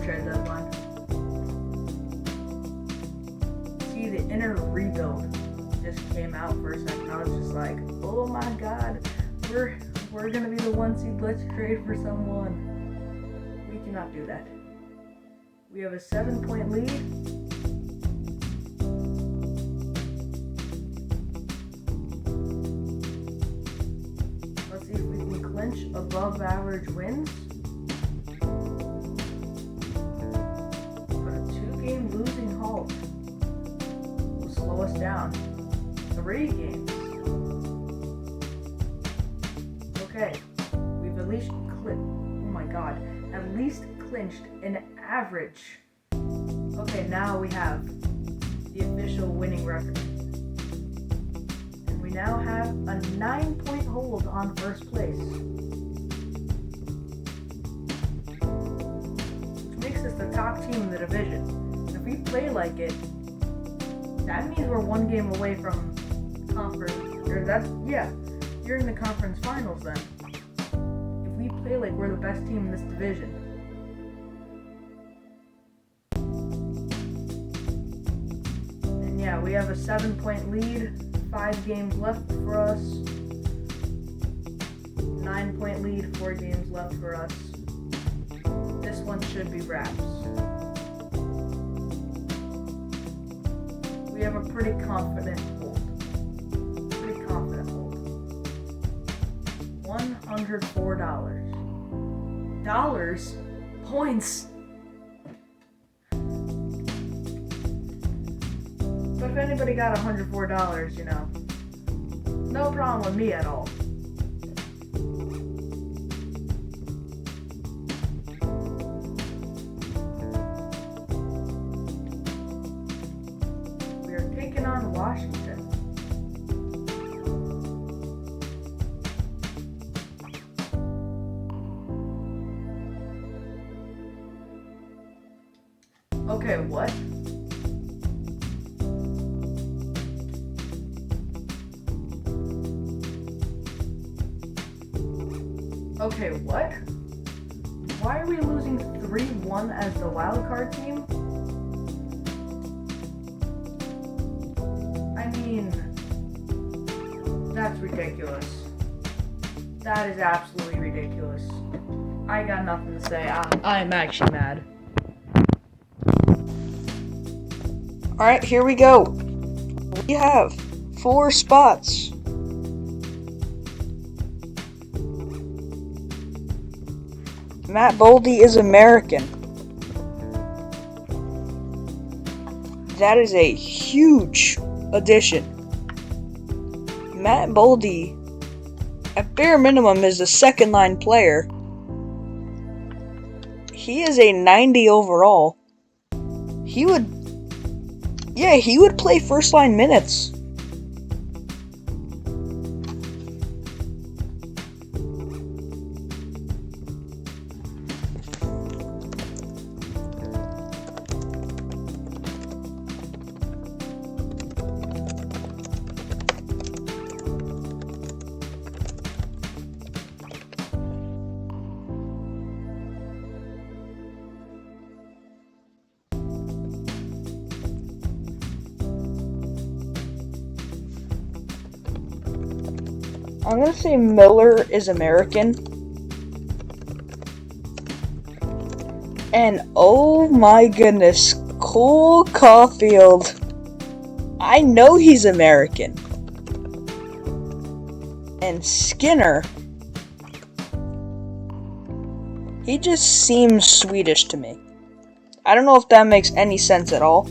Trade deadline. See, the inner rebuild just came out for a second. I was just like, oh my god, we're gonna be the 1 seed. Let's trade for someone. We cannot do that. We have a 7-point lead. Let's see if we can clinch above average wins. Losing halt will slow us down. 3 games. Okay, we've at least clinched an average. Okay, now we have the official winning record. And we now have a 9-point hold on first place. Which makes us the top team in the division. If we play like it, that means we're 1 game away from conference. You're in the conference finals then. If we play like we're the best team in this division. And yeah, we have a 7-point lead, 5 games left for us. 9-point lead, 4 games left for us. This one should be wraps. We have a pretty confident hold. $104. Dollars? Points? But if anybody got $104, you know, no problem with me at all. We are taking on Washington. Okay, what? Okay, what? Why are we losing 3-1 as the wildcard team? I mean, that's ridiculous. That is absolutely ridiculous. I got nothing to say. I'm actually mad. Alright, here we go. We have 4 spots. Matt Boldy is American. That is a huge addition. Matt Boldy, at bare minimum, is a second line player. He is a 90 overall. He would play first line minutes. I'm gonna say Miller is American. And oh my goodness, Cole Caulfield. I know he's American. And Skinner. He just seems Swedish to me. I don't know if that makes any sense at all.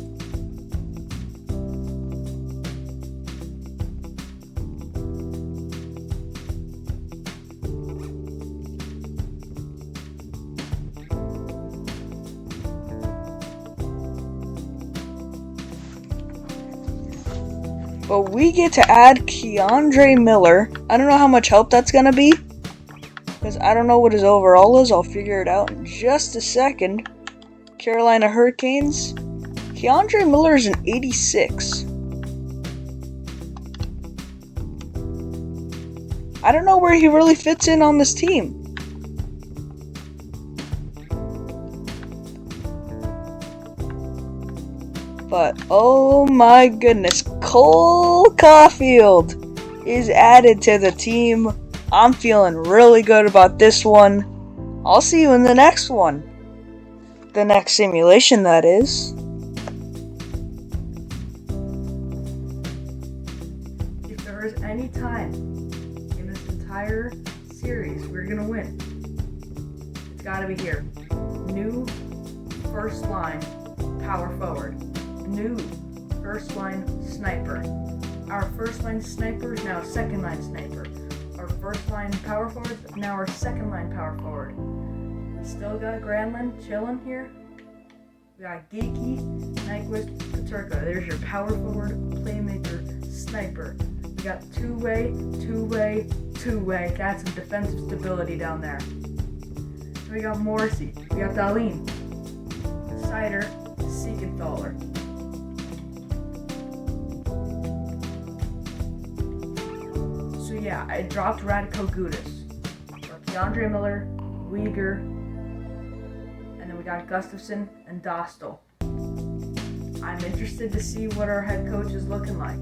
But we get to add Keandre Miller. I don't know how much help that's going to be, because I don't know what his overall is. I'll figure it out in just a second. Carolina Hurricanes. Keandre Miller is an 86. I don't know where he really fits in on this team. But, oh my goodness, Cole Caulfield is added to the team. I'm feeling really good about this one. I'll see you in the next one. The next simulation, that is. If there is any time in this entire series we're going to win, it's got to be here. New first line power forward. New first line sniper. Our first line sniper is now a second line sniper. Our first line power forward is now our second line power forward. We still got Granlund chilling here. We got Geeky, Nyquist, Paterka. There's your power forward, playmaker, sniper. We got two-way. That's some defensive stability down there. We got Morrissey. We got Dahlin, Sider, Siegenthaler. So yeah, I dropped Radko Gudas for Keandre Miller, Uyghur, and then we got Gustafsson and Dostal. I'm interested to see what our head coach is looking like.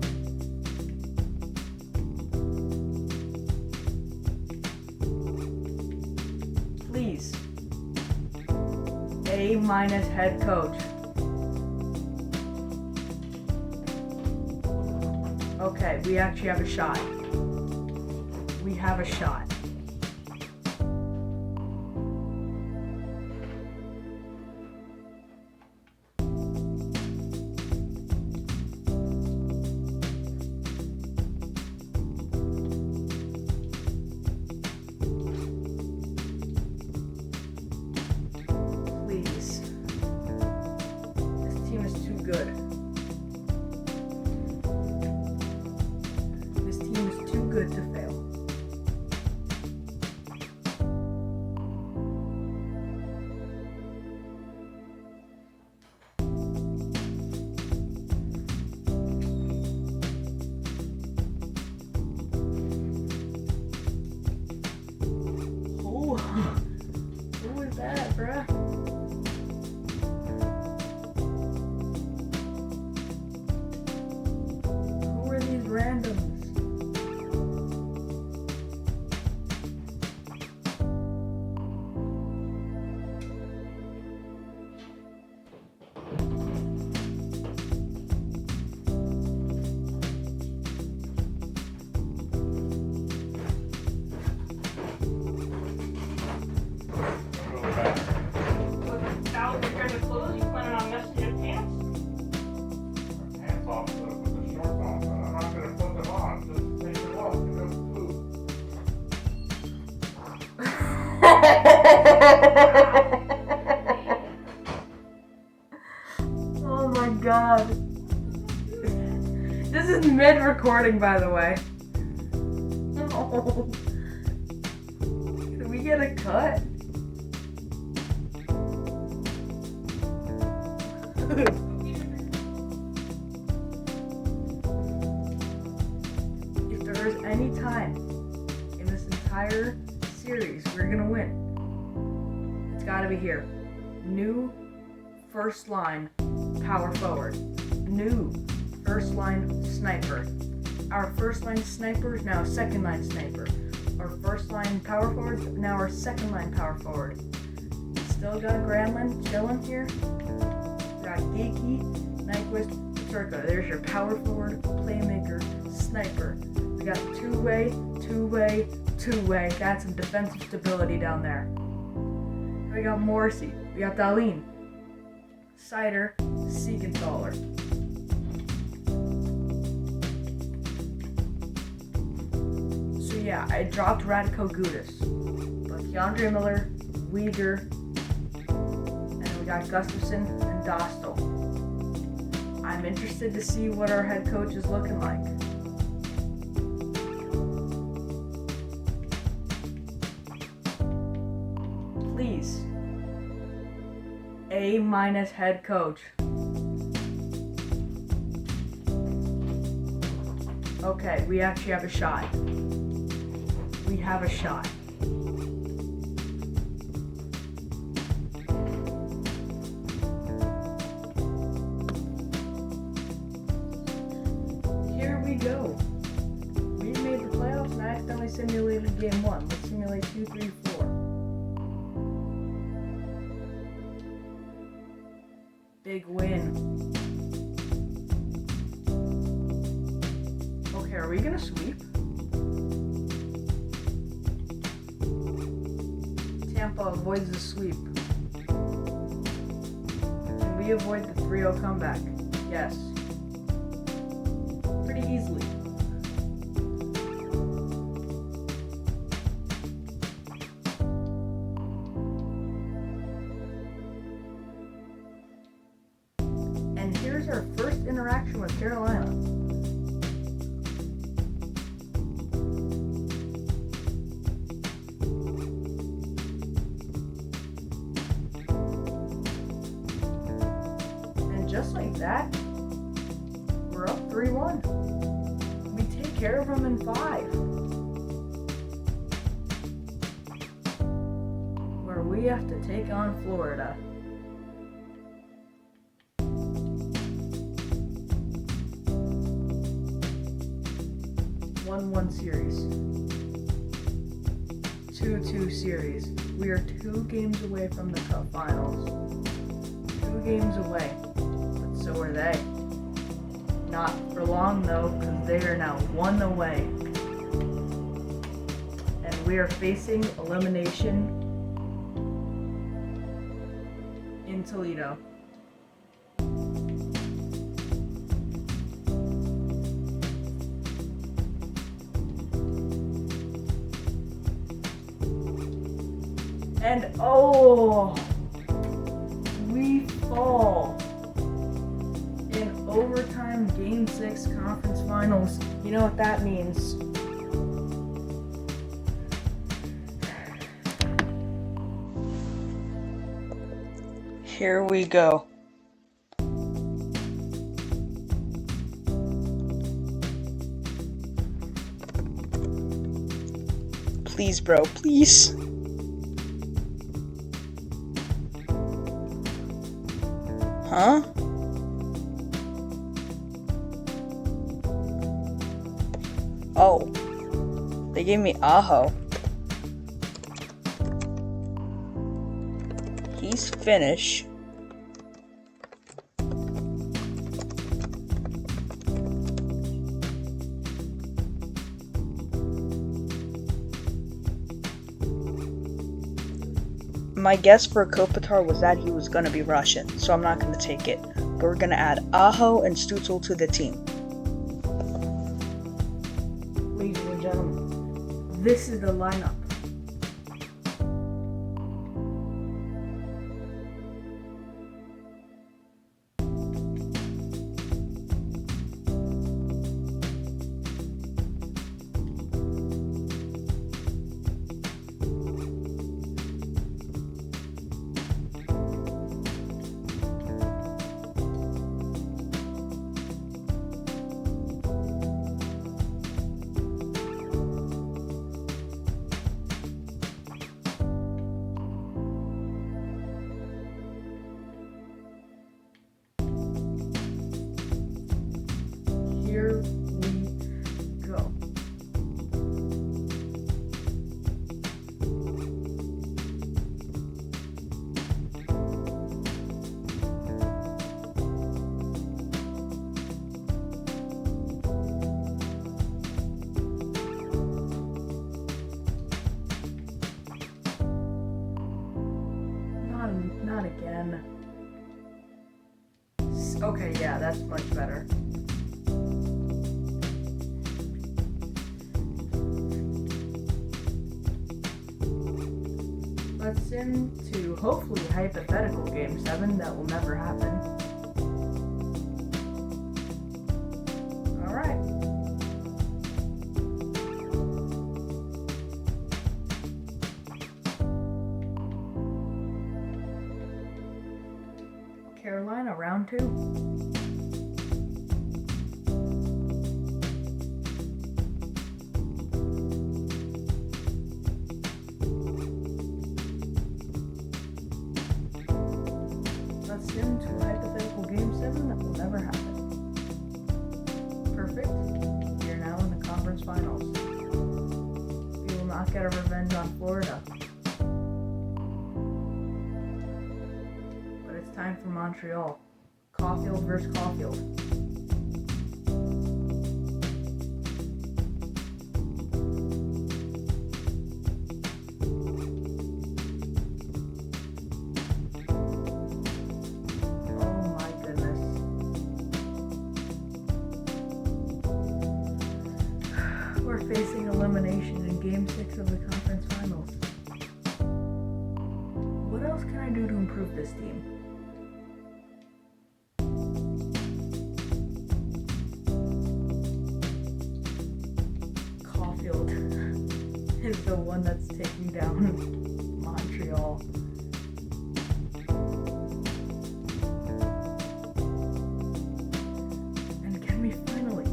Please, A- head coach. Okay, we actually have a shot. We have a shot. good to fail. Who was that, bruh? Who are these randoms? Oh my god. This is mid-recording, by the way. Oh. Can we get a cut? If there is any time in this entire series we're gonna win, it's gotta be here. New first line power forward. New first line sniper. Our first line sniper is now second line sniper. Our first line power forward is now our second line power forward. Still got Granlund chilling here. We got Geeky, Nyquist, Turco. There's your power forward, playmaker, sniper. We got two-way. Got some defensive stability down there. We got Morrissey. We got Dahlin. Cider, Siegenthaler. So yeah, I dropped Radko Gudas. But Keandre Miller, Uyghur, and we got Gustafsson and Dostal. I'm interested to see what our head coach is looking like. Please. A- head coach. Okay, we actually have a shot. We have a shot. Here we go. We made the playoffs and I accidentally simulated game 1. Let's simulate 2, 3, 4. Big win. Okay, are we gonna sweep? Tampa avoids the sweep. Can we avoid the 3-0 comeback? Yes. Pretty easily. And here's our first interaction with Carolina. And just like that, we're up 3-1. We take care of them in 5. Where we have to take on Florida. 1-1 series. 2-2 series. We are 2 games away from the Cup Finals. 2 games away. But so are they. Not for long though, because they are now 1 away. And we are facing elimination in Toledo. And oh, we fall in overtime game 6 conference finals. You know what that means. Here we go. Please, bro, please. Huh? Oh. They gave me Aho. He's Finnish. My guess for Kopitar was that he was gonna be Russian, so I'm not gonna take it. But we're gonna add Aho and Stutzel to the team. Ladies and gentlemen, this is the lineup. Here we go. Not again. Okay, yeah, that's much better. Let's into hopefully hypothetical game 7 that will never happen. Alright. Carolina, round 2. Into hypothetical game 7 that will never happen. Perfect. We are now in the conference finals. We will not get a revenge on Florida. But it's time for Montreal. Caulfield versus Caulfield. We're facing elimination in Game 6 of the conference finals. What else can I do to improve this team? Caulfield is the one that's taking down Montreal. And can we finally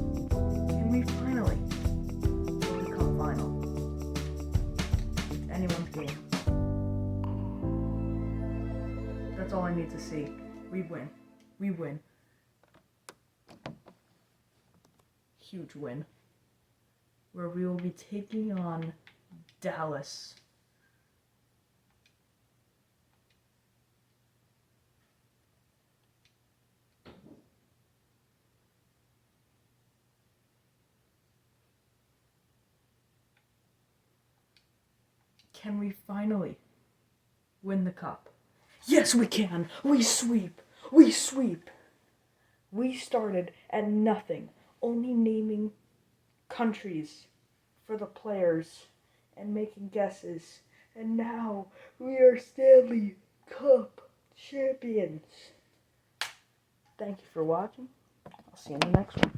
anyone's game. That's all I need to see. We win. We win. Huge win. Where we will be taking on Dallas. Can we finally win the cup? Yes, we can. We sweep. We sweep. We started at nothing, only naming countries for the players and making guesses. And now we are Stanley Cup champions. Thank you for watching. I'll see you in the next one.